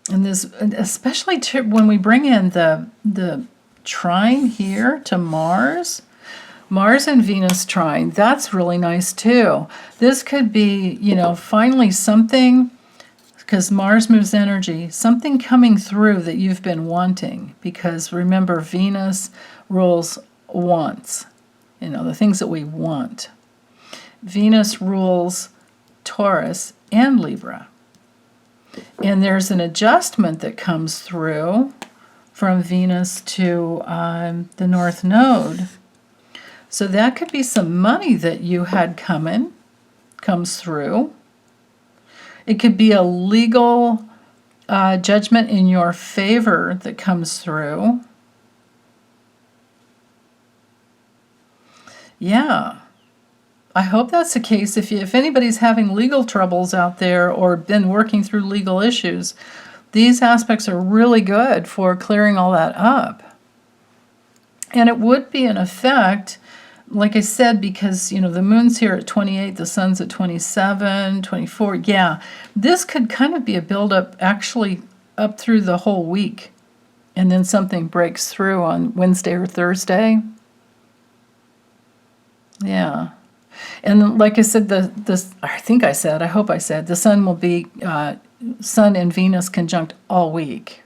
this, especially when we bring in the trine here to Mars and Venus trine, that's really nice too. This could be, finally something, because Mars moves energy, something coming through that you've been wanting. Because remember, Venus rules wants, the things that we want. Venus rules Taurus and Libra. And there's an adjustment that comes through from Venus to the North Node. So that could be some money that you had comes through. It could be a legal judgment in your favor that comes through. Yeah. I hope that's the case. If anybody's having legal troubles out there or been working through legal issues, these aspects are really good for clearing all that up. And it would be an effect, like I said, because, the moon's here at 28, the sun's at 27, 24. Yeah, this could kind of be a buildup actually up through the whole week. And then something breaks through on Wednesday or Thursday. Yeah. And like I said, I hope I said, the sun will be, sun and Venus conjunct all week.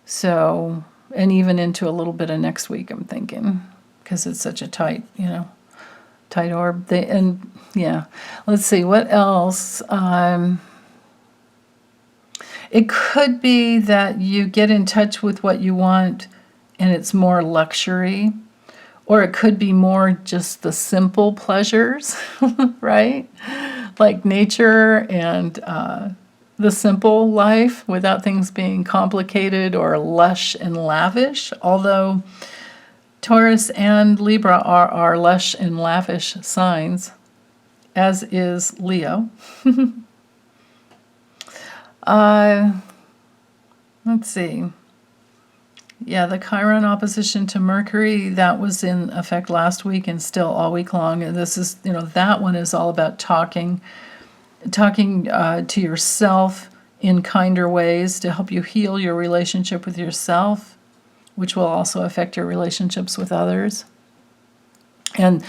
So, and even into a little bit of next week, I'm thinking, because it's such a tight orb. Let's see, what else? It could be that you get in touch with what you want and it's more luxury. Or it could be more just the simple pleasures, right? Like nature and the simple life without things being complicated or lush and lavish. Although Taurus and Libra are lush and lavish signs, as is Leo. Let's see. Yeah, the Chiron opposition to Mercury, that was in effect last week and still all week long. And this is, that one is all about talking to yourself in kinder ways to help you heal your relationship with yourself, which will also affect your relationships with others. And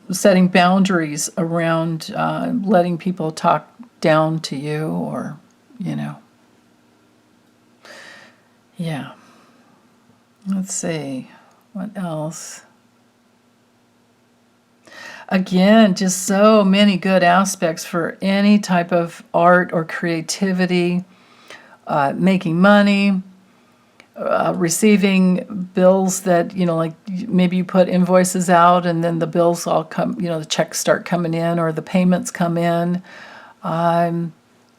setting boundaries around letting people talk down to you or, Yeah. Let's see. What else? Again, just so many good aspects for any type of art or creativity, making money, receiving bills that, like maybe you put invoices out and then the bills all come, the checks start coming in or the payments come in.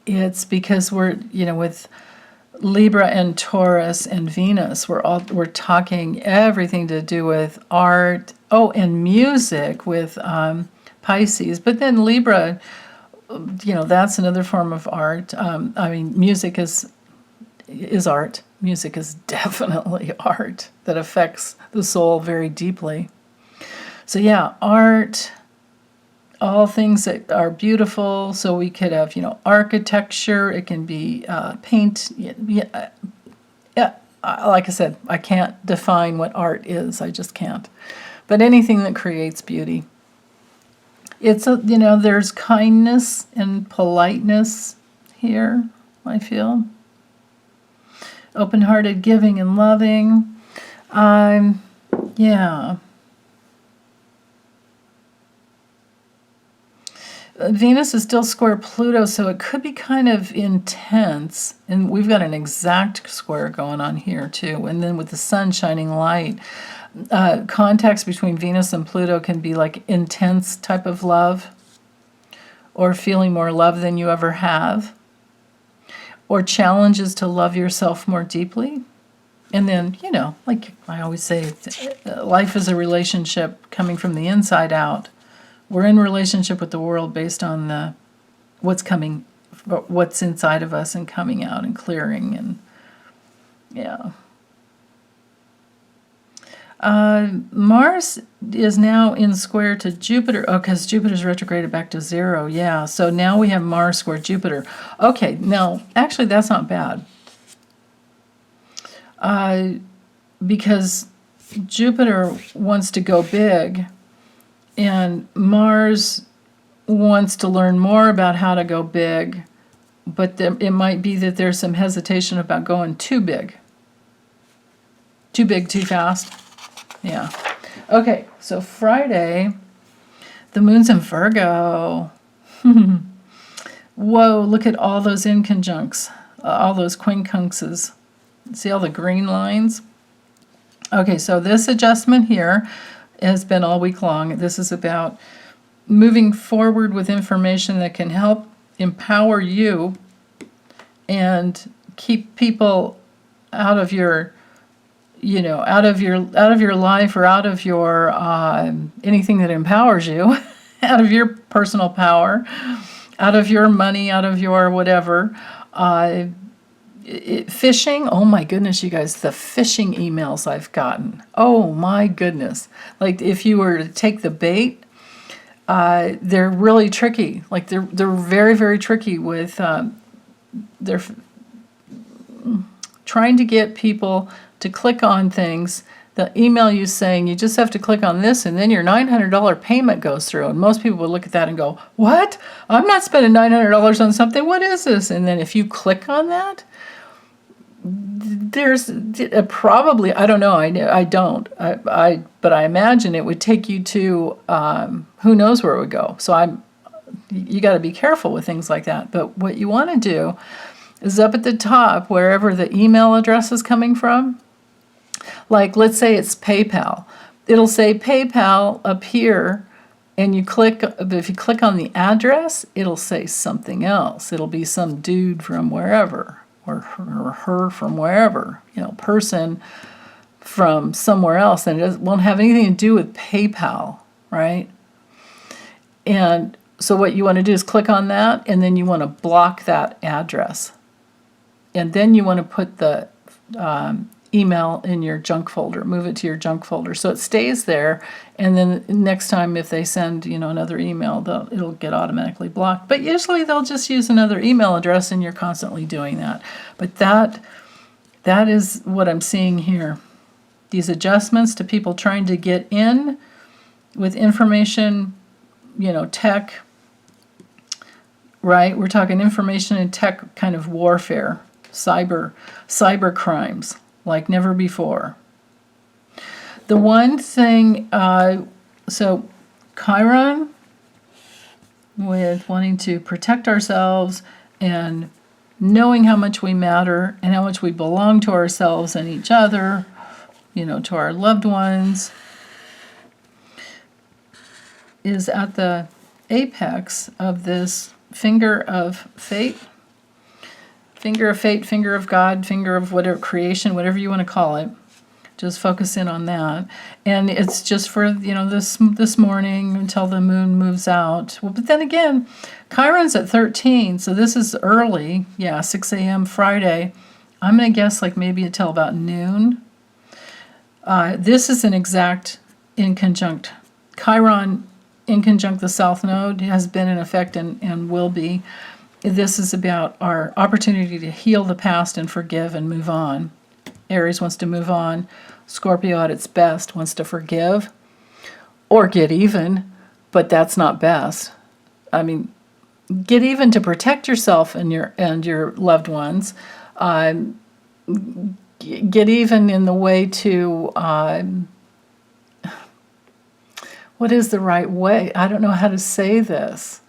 It's because we're, with Libra and Taurus and Venus, we're talking everything to do with art. Oh, and music with Pisces. But then Libra, that's another form of art. Music is art. Music is definitely art that affects the soul very deeply. So yeah, art, all things that are beautiful. So we could have, architecture. It can be paint. Yeah, like I said, I can't define what art is. I just can't. But anything that creates beauty. It's there's kindness and politeness here, I feel. Open-hearted, giving, and loving. Yeah. Venus is still square Pluto, so it could be kind of intense. And we've got an exact square going on here, too. And then with the sun shining light, contacts between Venus and Pluto can be like intense type of love, or feeling more love than you ever have, or challenges to love yourself more deeply. And then, like I always say, life is a relationship coming from the inside out. We're in relationship with the world based on what's inside of us and coming out and clearing, and yeah. Mars is now in square to Jupiter. Oh, because Jupiter's retrograded back to 0. Yeah, so now we have Mars square Jupiter. Okay, now, actually, that's not bad. Because Jupiter wants to go big, and Mars wants to learn more about how to go big, but it might be that there's some hesitation about going too big. Too big, too fast. Yeah. Okay, so Friday, the moon's in Virgo. Whoa, look at all those inconjuncts, all those quincunxes. See all the green lines? Okay, so this adjustment here has been all week long. This is about moving forward with information that can help empower you and keep people out of your out of your life, or out of your anything that empowers you, out of your personal power, out of your money, out of your whatever. Phishing, oh my goodness, you guys, the phishing emails I've gotten. Oh my goodness. Like, if you were to take the bait, they're really tricky. Like, they're very, very tricky with, they're trying to get people to click on things. The email you saying you just have to click on this and then your $900 payment goes through. And most people would look at that and go, what? I'm not spending $900 on something. What is this? And then if you click on that, there's probably, I don't know, I don't, but I imagine it would take you to who knows where it would go. So you got to be careful with things like that. But what you want to do is up at the top, wherever the email address is coming from, like let's say it's PayPal. It'll say PayPal up here, and if you click on the address, it'll say something else. It'll be some dude from wherever, or her from wherever, person from somewhere else, and it won't have anything to do with PayPal, right? And so what you want to do is click on that, and then you want to block that address. And then you want to put the email in your junk folder, move it to your junk folder, so it stays there, and then next time if they send another email, it'll get automatically blocked. But usually they'll just use another email address, and you're constantly doing that. But that is what I'm seeing here. These adjustments to people trying to get in with information, tech, right? We're talking information and tech kind of warfare, cyber crimes like never before. The one thing, so Chiron, with wanting to protect ourselves and knowing how much we matter and how much we belong to ourselves and each other, to our loved ones, is at the apex of this finger of fate. Finger of fate, finger of God, finger of whatever, creation, whatever you want to call it. Just focus in on that. And it's just for, this morning until the moon moves out. Well, but then again, Chiron's at 13, so this is early. Yeah, 6 a.m. Friday. I'm going to guess like maybe until about noon. This is an exact inconjunct Chiron in conjunct the South Node has been in effect and will be. This is about our opportunity to heal the past and forgive and move on. Aries wants to move on. Scorpio at its best wants to forgive or get even, but that's not best. I mean, get even to protect yourself and your loved ones. Get even in the way to, what is the right way? I don't know how to say this.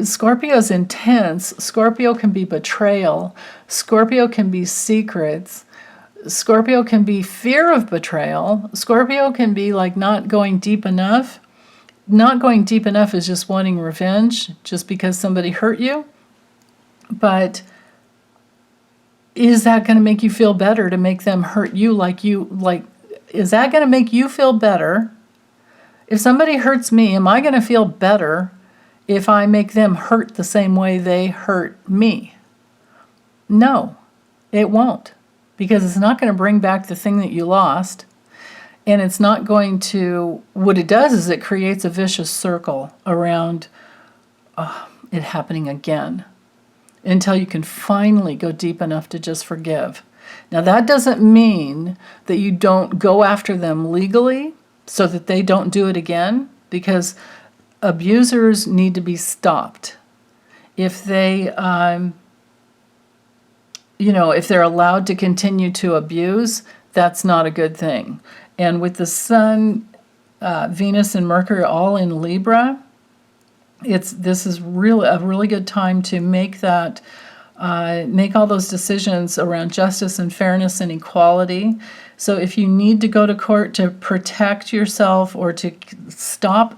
Scorpio's intense. Scorpio can be betrayal. Scorpio can be secrets. Scorpio can be fear of betrayal. Scorpio can be like not going deep enough. Not going deep enough is just wanting revenge just because somebody hurt you. But is that going to make you feel better to make them hurt you is that going to make you feel better? If somebody hurts me, am I going to feel better if I make them hurt the same way they hurt me? No, it won't. Because it's not going to bring back the thing that you lost. And it's not going to, what it does is it creates a vicious circle around it happening again until you can finally go deep enough to just forgive. Now, that doesn't mean that you don't go after them legally so that they don't do it again, because abusers need to be stopped. If they, if they're allowed to continue to abuse, that's not a good thing. And with the Sun, Venus, and Mercury all in Libra, this is really a really good time to make all those decisions around justice and fairness and equality. So if you need to go to court to protect yourself or to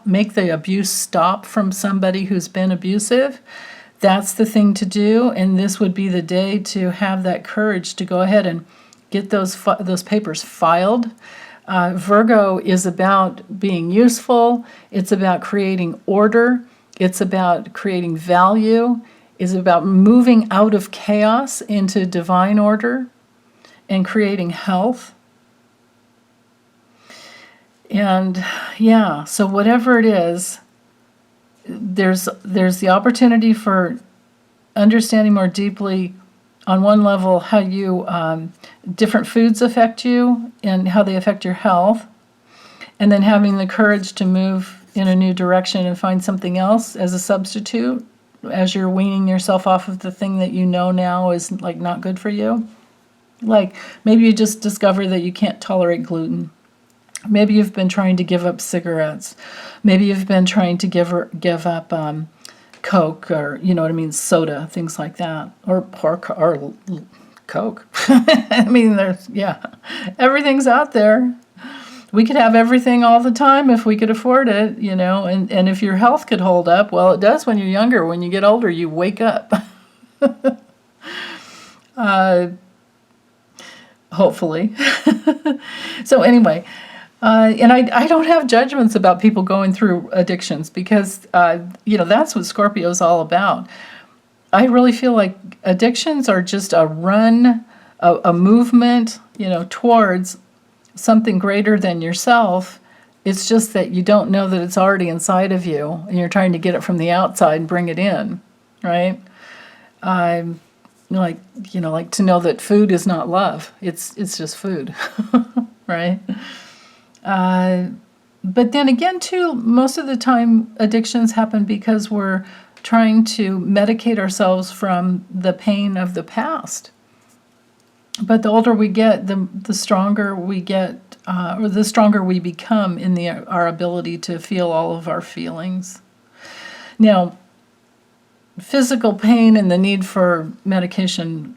make the abuse stop from somebody who's been abusive, that's the thing to do. And this would be the day to have that courage to go ahead and get those papers filed. Virgo is about being useful. It's about creating order. It's about creating value. It's about moving out of chaos into divine order and creating health. And yeah, so whatever it is, there's the opportunity for understanding more deeply on one level how you different foods affect you and how they affect your health, and then having the courage to move in a new direction and find something else as a substitute as you're weaning yourself off of the thing that you know now is like not good for you. Like maybe you just discover that you can't tolerate gluten. Maybe you've been trying to give up cigarettes. Maybe you've been trying to give up Coke or, soda, things like that, or pork or Coke. I mean, everything's out there. We could have everything all the time if we could afford it, and if your health could hold up. Well, it does when you're younger. When you get older, you wake up. Hopefully. So anyway, and I don't have judgments about people going through addictions because, that's what Scorpio's all about. I really feel like addictions are just a run, a movement, towards something greater than yourself. It's just that you don't know that it's already inside of you, and you're trying to get it from the outside and bring it in, right? Like to know that food is not love. It's just food, right? But then again, too, most of the time addictions happen because we're trying to medicate ourselves from the pain of the past. But the older we get, the stronger we get, or the stronger we become in our ability to feel all of our feelings. Now, physical pain and the need for medication,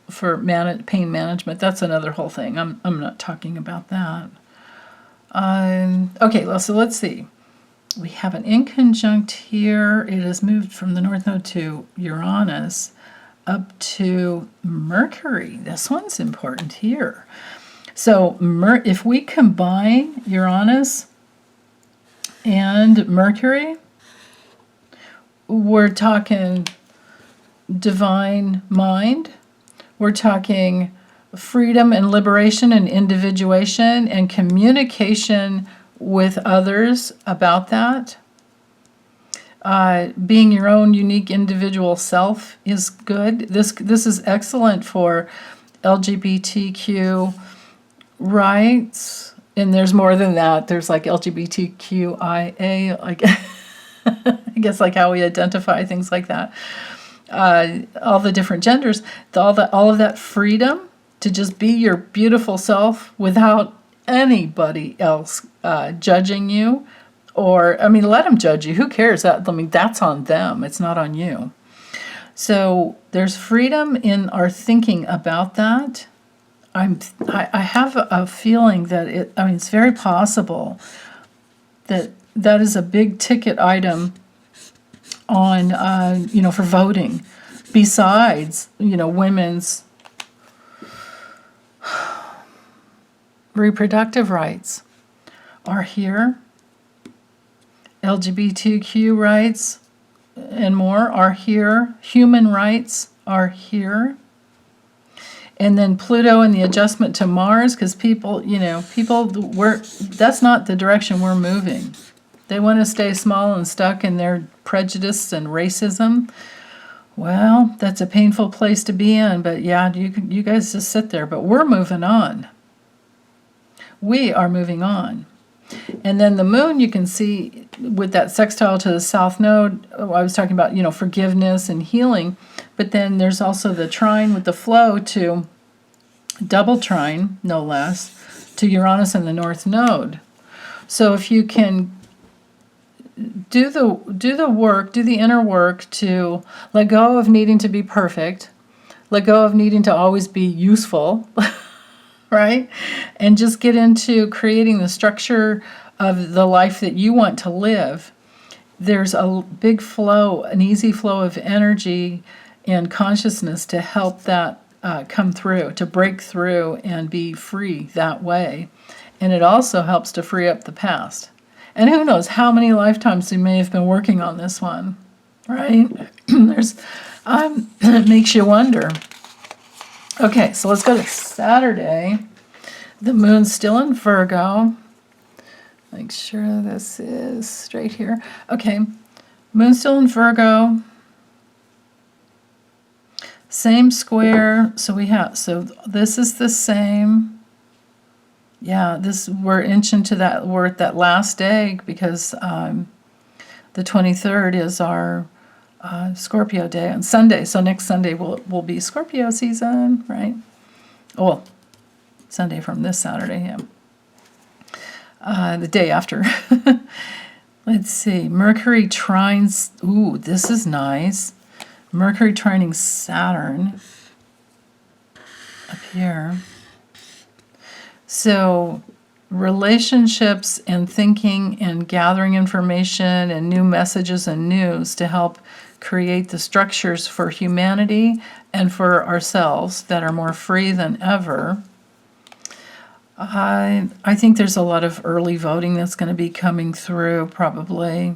for pain management, that's another whole thing. I'm not talking about that. Okay, well, so let's see. We have an inconjunct here. It has moved from the North Node to Uranus up to Mercury. This one's important here. So if we combine Uranus and Mercury, we're talking divine mind. We're talking freedom and liberation and individuation and communication with others about that. Being your own unique individual self is good. This is excellent for LGBTQ rights, and there's more than that. There's like LGBTQIA, like I guess like how we identify, things like that. All the different genders, all of that freedom to just be your beautiful self without anybody else judging you. Or, I mean, let them judge you. Who cares? That's on them. It's not on you. So there's freedom in our thinking about that. I have a feeling that it's very possible that that is a big ticket item on, for voting. Besides, women's reproductive rights are here. LGBTQ rights and more are here. Human rights are here. And then Pluto and the adjustment to Mars, because people, that's not the direction we're moving. They want to stay small and stuck in their prejudice and racism. Well, that's a painful place to be in, but yeah, you guys just sit there. But we're moving on. We are moving on. And then the moon, you can see with that sextile to the south node, I was talking about, forgiveness and healing. But then there's also the trine with the flow to double trine, no less, to Uranus and the north node. So if you can do the work, do the inner work to let go of needing to be perfect, let go of needing to always be useful, right? And just get into creating the structure of the life that you want to live. There's a big flow, an easy flow of energy and consciousness to help that come through, to break through and be free that way. And it also helps to free up the past. And who knows how many lifetimes we may have been working on this one, right? It makes you wonder. Okay, so let's go to Saturday. The moon's still in Virgo. Make sure this is straight here. Okay, moon's still in Virgo. Same square. So this is the same. Yeah, we're inching to that. We're at that last day because the 23rd is our Scorpio day on Sunday. So next Sunday will be Scorpio season, right? Oh, Sunday from this Saturday, yeah. The day after. Let's see. Mercury trines. Ooh, this is nice. Mercury trining Saturn up here. So relationships and thinking and gathering information and new messages and news to help create the structures for humanity and for ourselves that are more free than ever. I think there's a lot of early voting that's going to be coming through, probably.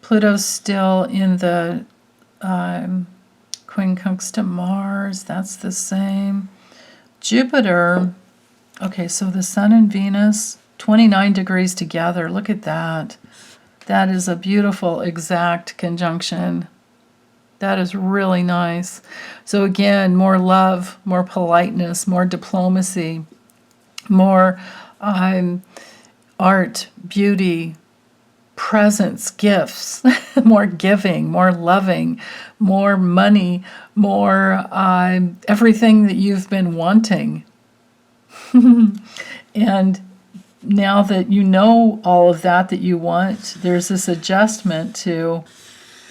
Pluto's still in the quincunx to Mars. That's the same. Jupiter, okay, so the Sun and Venus, 29 degrees together. Look at that. That is a beautiful exact conjunction. That is really nice. So again, more love, more politeness, more diplomacy, more art, beauty, presents, gifts, more giving, more loving, more money, more everything that you've been wanting. And now that you know all of that you want, there's this adjustment to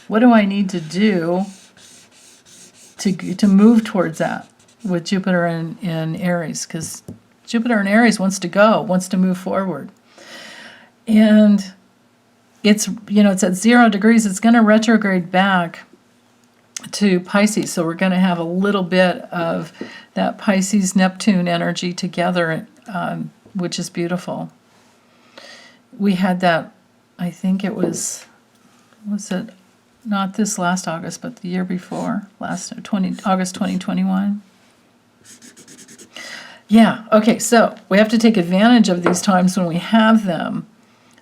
what do I need to do to move towards that with Jupiter in Aries, because Jupiter in Aries wants to move forward. And it's at 0 degrees. It's going to retrograde back to Pisces. So we're going to have a little bit of that Pisces-Neptune energy together, which is beautiful. We had that, I think it was it not this last August, but the year before, August 2021. Yeah, okay, so we have to take advantage of these times when we have them.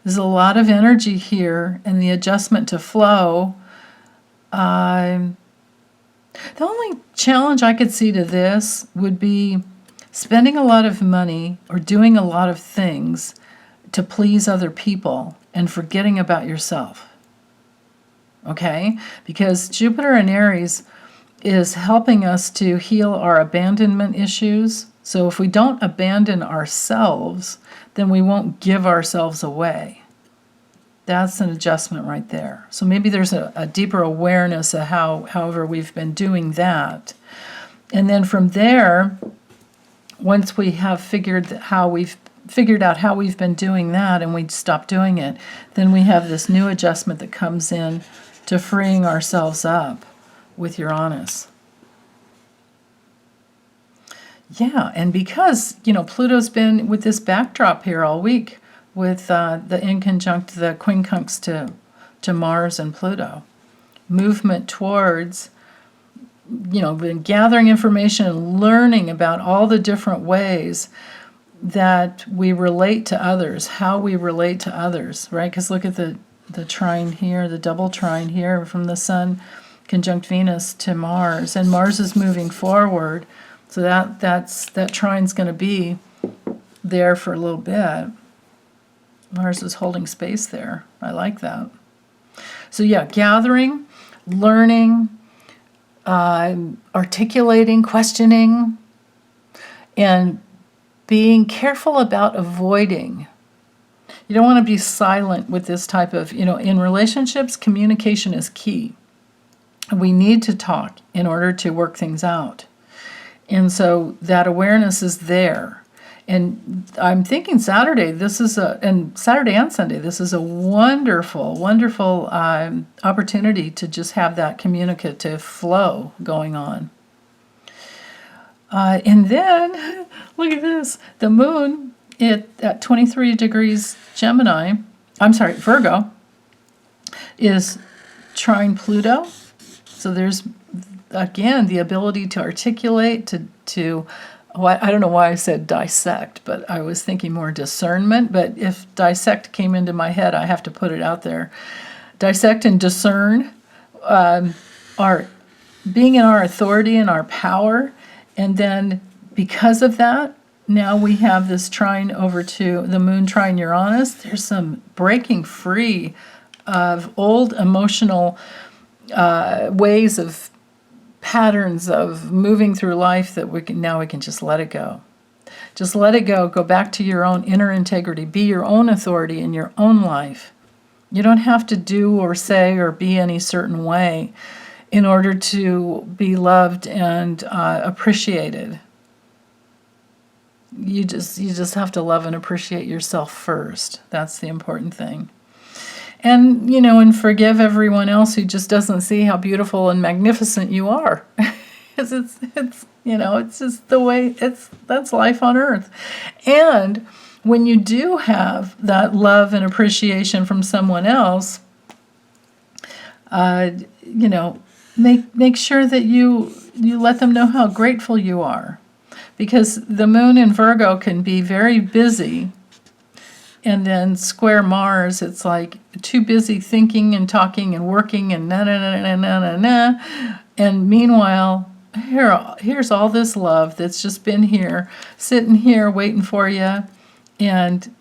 There's a lot of energy here, and the adjustment to flow. The only challenge I could see to this would be spending a lot of money or doing a lot of things to please other people and forgetting about yourself. Okay? Because Jupiter in Aries is helping us to heal our abandonment issues. So if we don't abandon ourselves, then we won't give ourselves away. That's an adjustment right there. So maybe there's a deeper awareness of however we've been doing that. And then from there, once we have figured out how we've been doing that and we stop doing it, then we have this new adjustment that comes in to freeing ourselves up with Uranus. Yeah, and because, Pluto's been with this backdrop here all week with the in conjunct the quincunx to Mars and Pluto. Movement towards, been gathering information and learning about all the different ways that we relate to others, how we relate to others, right? Because look at the trine here, the double trine here from the Sun conjunct Venus to Mars, and Mars is moving forward, so that trine's going to be there for a little bit. Mars is holding space there. I like that. So yeah, gathering, learning, articulating, questioning, and being careful about avoiding. You don't want to be silent with this type of, in relationships, communication is key. We need to talk in order to work things out. And so that awareness is there. And I'm thinking Saturday and Saturday and Sunday, this is a wonderful, wonderful opportunity to just have that communicative flow going on. And then, look at this, the moon at 23 degrees Virgo, is trine Pluto. So there's, again, the ability to articulate, I don't know why I said dissect, but I was thinking more discernment. But if dissect came into my head, I have to put it out there. Dissect and discern are being in our authority and our power. And then because of that, now we have this trine over to the moon trine Uranus. There's some breaking free of old emotional ways of patterns of moving through life that we can just let it go. Just let it go. Go back to your own inner integrity. Be your own authority in your own life. You don't have to do or say or be any certain way in order to be loved and appreciated. You just have to love and appreciate yourself first. That's the important thing. And, and forgive everyone else who just doesn't see how beautiful and magnificent you are. Because it's just the way, that's life on earth. And when you do have that love and appreciation from someone else, make sure that you let them know how grateful you are. Because the moon in Virgo can be very busy, and then square Mars, it's like too busy thinking and talking and working and na. And meanwhile, here's all this love that's just been here, sitting here waiting for you, and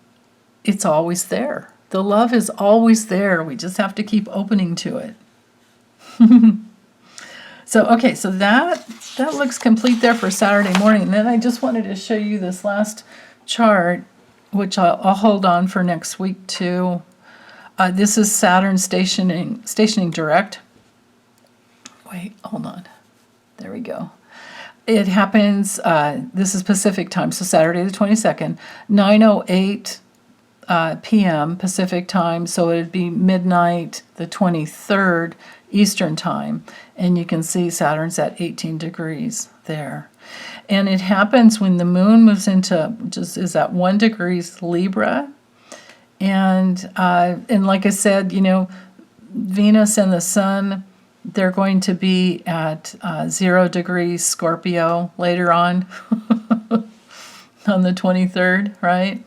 it's always there. The love is always there. We just have to keep opening to it. So that looks complete there for Saturday morning. And then I just wanted to show you this last chart, which I'll hold on for next week too. This is Saturn stationing direct. Wait, hold on. There we go. It happens, this is Pacific time, so Saturday the 22nd, 9:08 p.m. Pacific time, so it'd be midnight the 23rd Eastern time. And you can see Saturn's at 18 degrees there. And it happens when the moon moves into, is at 1 degrees Libra. And like I said, Venus and the Sun, they're going to be at 0 degrees Scorpio later on. on the 23rd, right?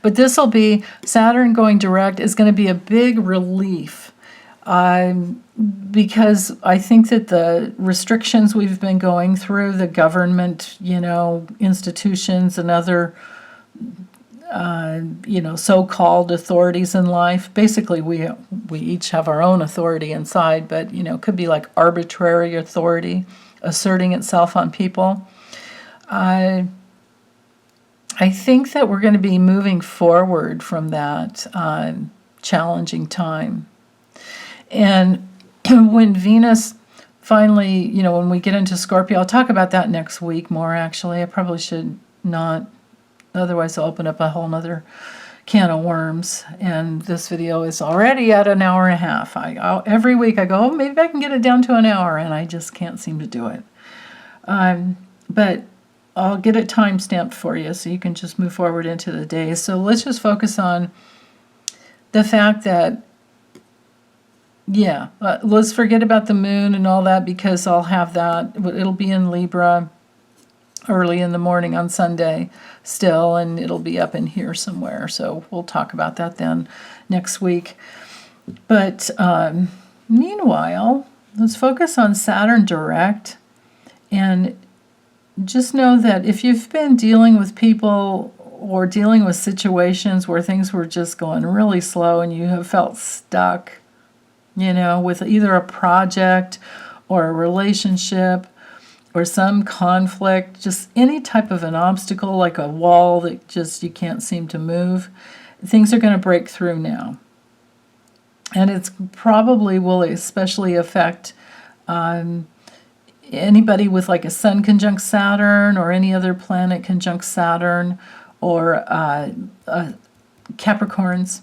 But this will be, Saturn going direct is going to be a big relief. Because I think that the restrictions we've been going through, the government, institutions and other, so-called authorities in life, basically we each have our own authority inside, but, it could be like arbitrary authority asserting itself on people. I think that we're going to be moving forward from that challenging time. And when Venus finally, when we get into Scorpio, I'll talk about that next week more, actually. I probably should not, otherwise I'll open up a whole nother can of worms. And this video is already at an hour and a half. Every week I go, maybe I can get it down to an hour, and I just can't seem to do it. But I'll get it time-stamped for you so you can just move forward into the days. So let's just focus on the fact that let's forget about the moon and all that, because I'll have that. It'll be in Libra early in the morning on Sunday still, and it'll be up in here somewhere. So we'll talk about that then next week. But meanwhile, let's focus on Saturn direct, and just know that if you've been dealing with people or dealing with situations where things were just going really slow and you have felt stuck, with either a project or a relationship or some conflict, just any type of an obstacle, like a wall that just you can't seem to move, things are going to break through now. And it's probably will especially affect anybody with like a Sun conjunct Saturn or any other planet conjunct Saturn, or Capricorns,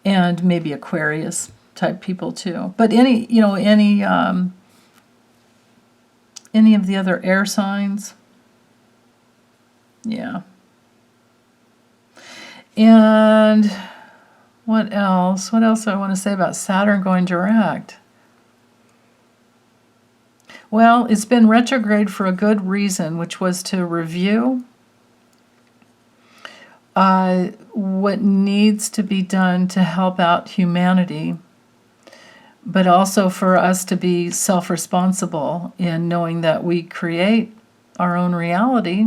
and maybe Aquarius type people too. But any of the other air signs. Yeah. And what else? What else do I want to say about Saturn going direct? Well, it's been retrograde for a good reason, which was to review what needs to be done to help out humanity, but also for us to be self-responsible in knowing that we create our own reality,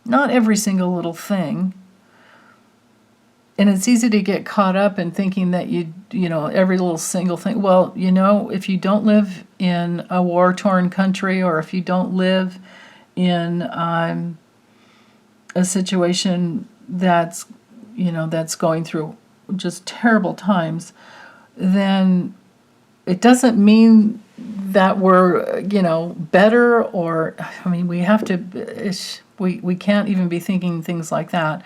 not every single little thing. And it's easy to get caught up in thinking that every little single thing. Well, if you don't live in a war-torn country, or if you don't live in a situation that's going through just terrible times, then it doesn't mean that we're, better, or, we have to, we can't even be thinking things like that.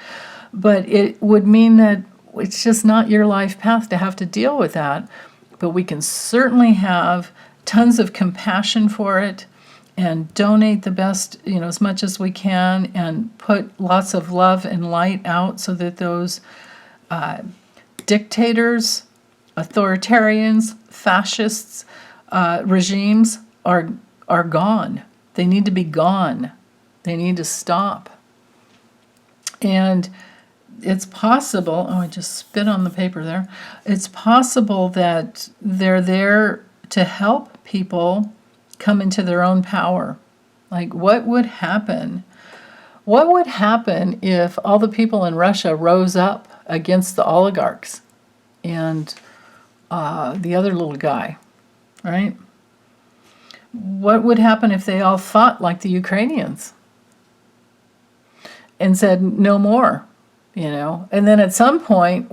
But it would mean that it's just not your life path to have to deal with that. But we can certainly have tons of compassion for it and donate the best, as much as we can, and put lots of love and light out so that those dictators, authoritarians, fascists, regimes are gone. They need to be gone. They need to stop. And it's possible, I just spit on the paper there. It's possible that they're there to help people come into their own power. Like, what would happen? What would happen if all the people in Russia rose up against the oligarchs and the other little guy, right? What would happen if they all fought like the Ukrainians and said, no more? And then at some point,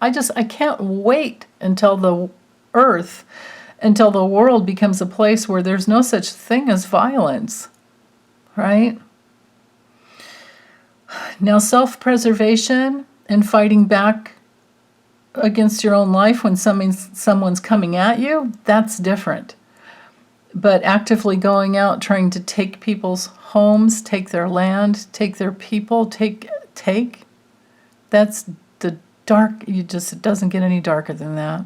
I can't wait until the world becomes a place where there's no such thing as violence, right? Now, self-preservation and fighting back against your own life when someone's coming at you, that's different. But actively going out, trying to take people's homes, take their land, take their people, that's the dark. It doesn't get any darker than that.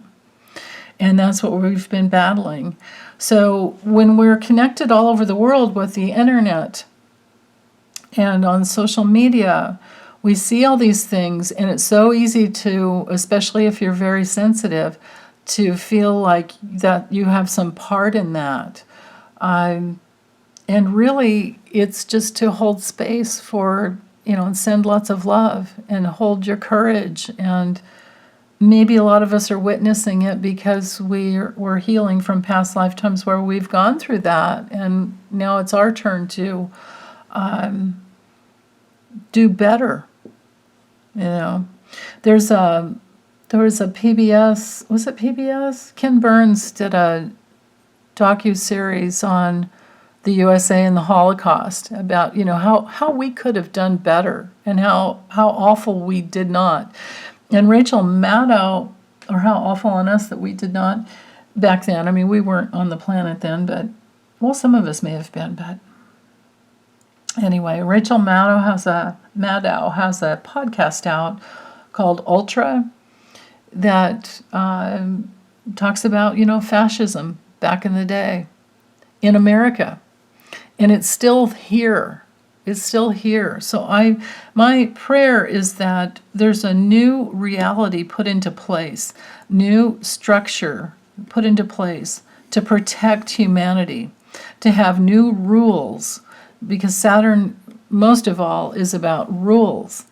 And that's what we've been battling. So when we're connected all over the world with the internet, And on social media, we see all these things, and it's so easy to, especially if you're very sensitive, to feel like that you have some part in that. And really, it's just to hold space for, and send lots of love and hold your courage. And maybe a lot of us are witnessing it because we're healing from past lifetimes where we've gone through that. And now it's our turn to do better. There was a PBS, was it PBS? Ken Burns did a docu-series on the USA and the Holocaust about, how we could have done better and how awful we did not. And Rachel Maddow, or how awful on us that we did not back then. I mean, we weren't on the planet then, but, well, some of us may have been, but anyway, Rachel Maddow has a podcast out called Ultra that talks about, fascism back in the day in America. And it's still here. It's still here. So my prayer is that there's a new reality put into place, new structure put into place to protect humanity, to have new rules, because Saturn, most of all, is about rules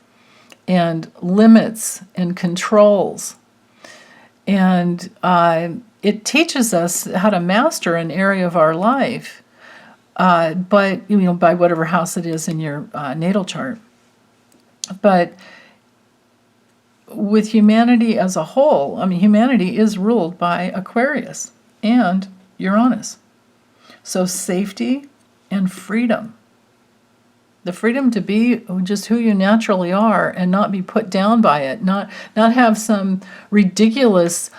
and limits and controls. And it teaches us how to master an area of our life, but by whatever house it is in your natal chart. But with humanity as a whole, humanity is ruled by Aquarius and Uranus. So safety and freedom. The freedom to be just who you naturally are and not be put down by it, not have some ridiculous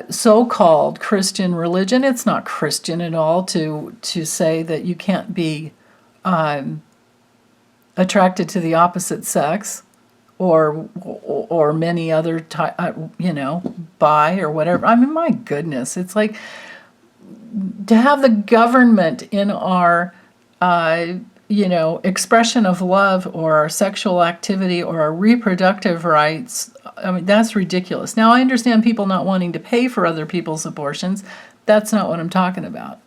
so-called Christian religion. It's not Christian at all to say that you can't be attracted to the opposite sex, or many other bi or whatever. My goodness, it's like to have the government in our expression of love or our sexual activity or our reproductive rights. That's ridiculous. Now, I understand people not wanting to pay for other people's abortions. That's not what I'm talking about.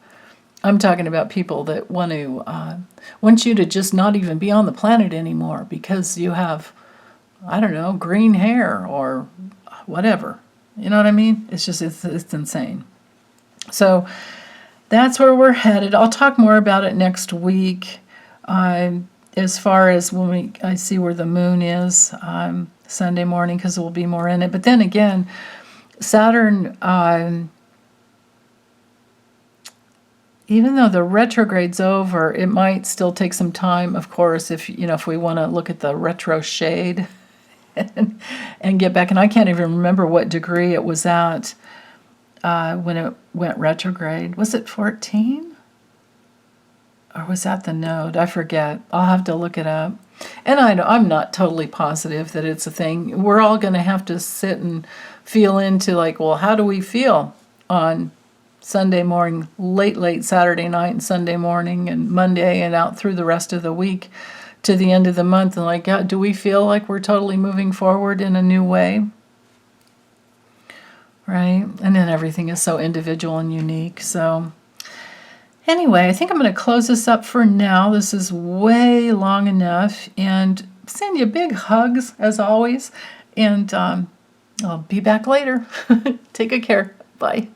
I'm talking about people that want you to just not even be on the planet anymore because you have, green hair or whatever. You know what I mean? It's just, it's insane. So that's where we're headed. I'll talk more about it next week. As far as when I see where the moon is Sunday morning, because there will be more in it. But then again, Saturn, even though the retrograde's over, it might still take some time, of course, if we want to look at the retro shade and get back. And I can't even remember what degree it was at when it went retrograde. Was it 14? Or was that the node? I forget. I'll have to look it up. And I'm not totally positive that it's a thing. We're all going to have to sit and feel into how do we feel on Sunday morning, late Saturday night and Sunday morning and Monday and out through the rest of the week to the end of the month. And do we feel like we're totally moving forward in a new way? Right? And then everything is so individual and unique. So anyway, I think I'm going to close this up for now. This is way long enough. And send you big hugs, as always. And I'll be back later. Take good care. Bye.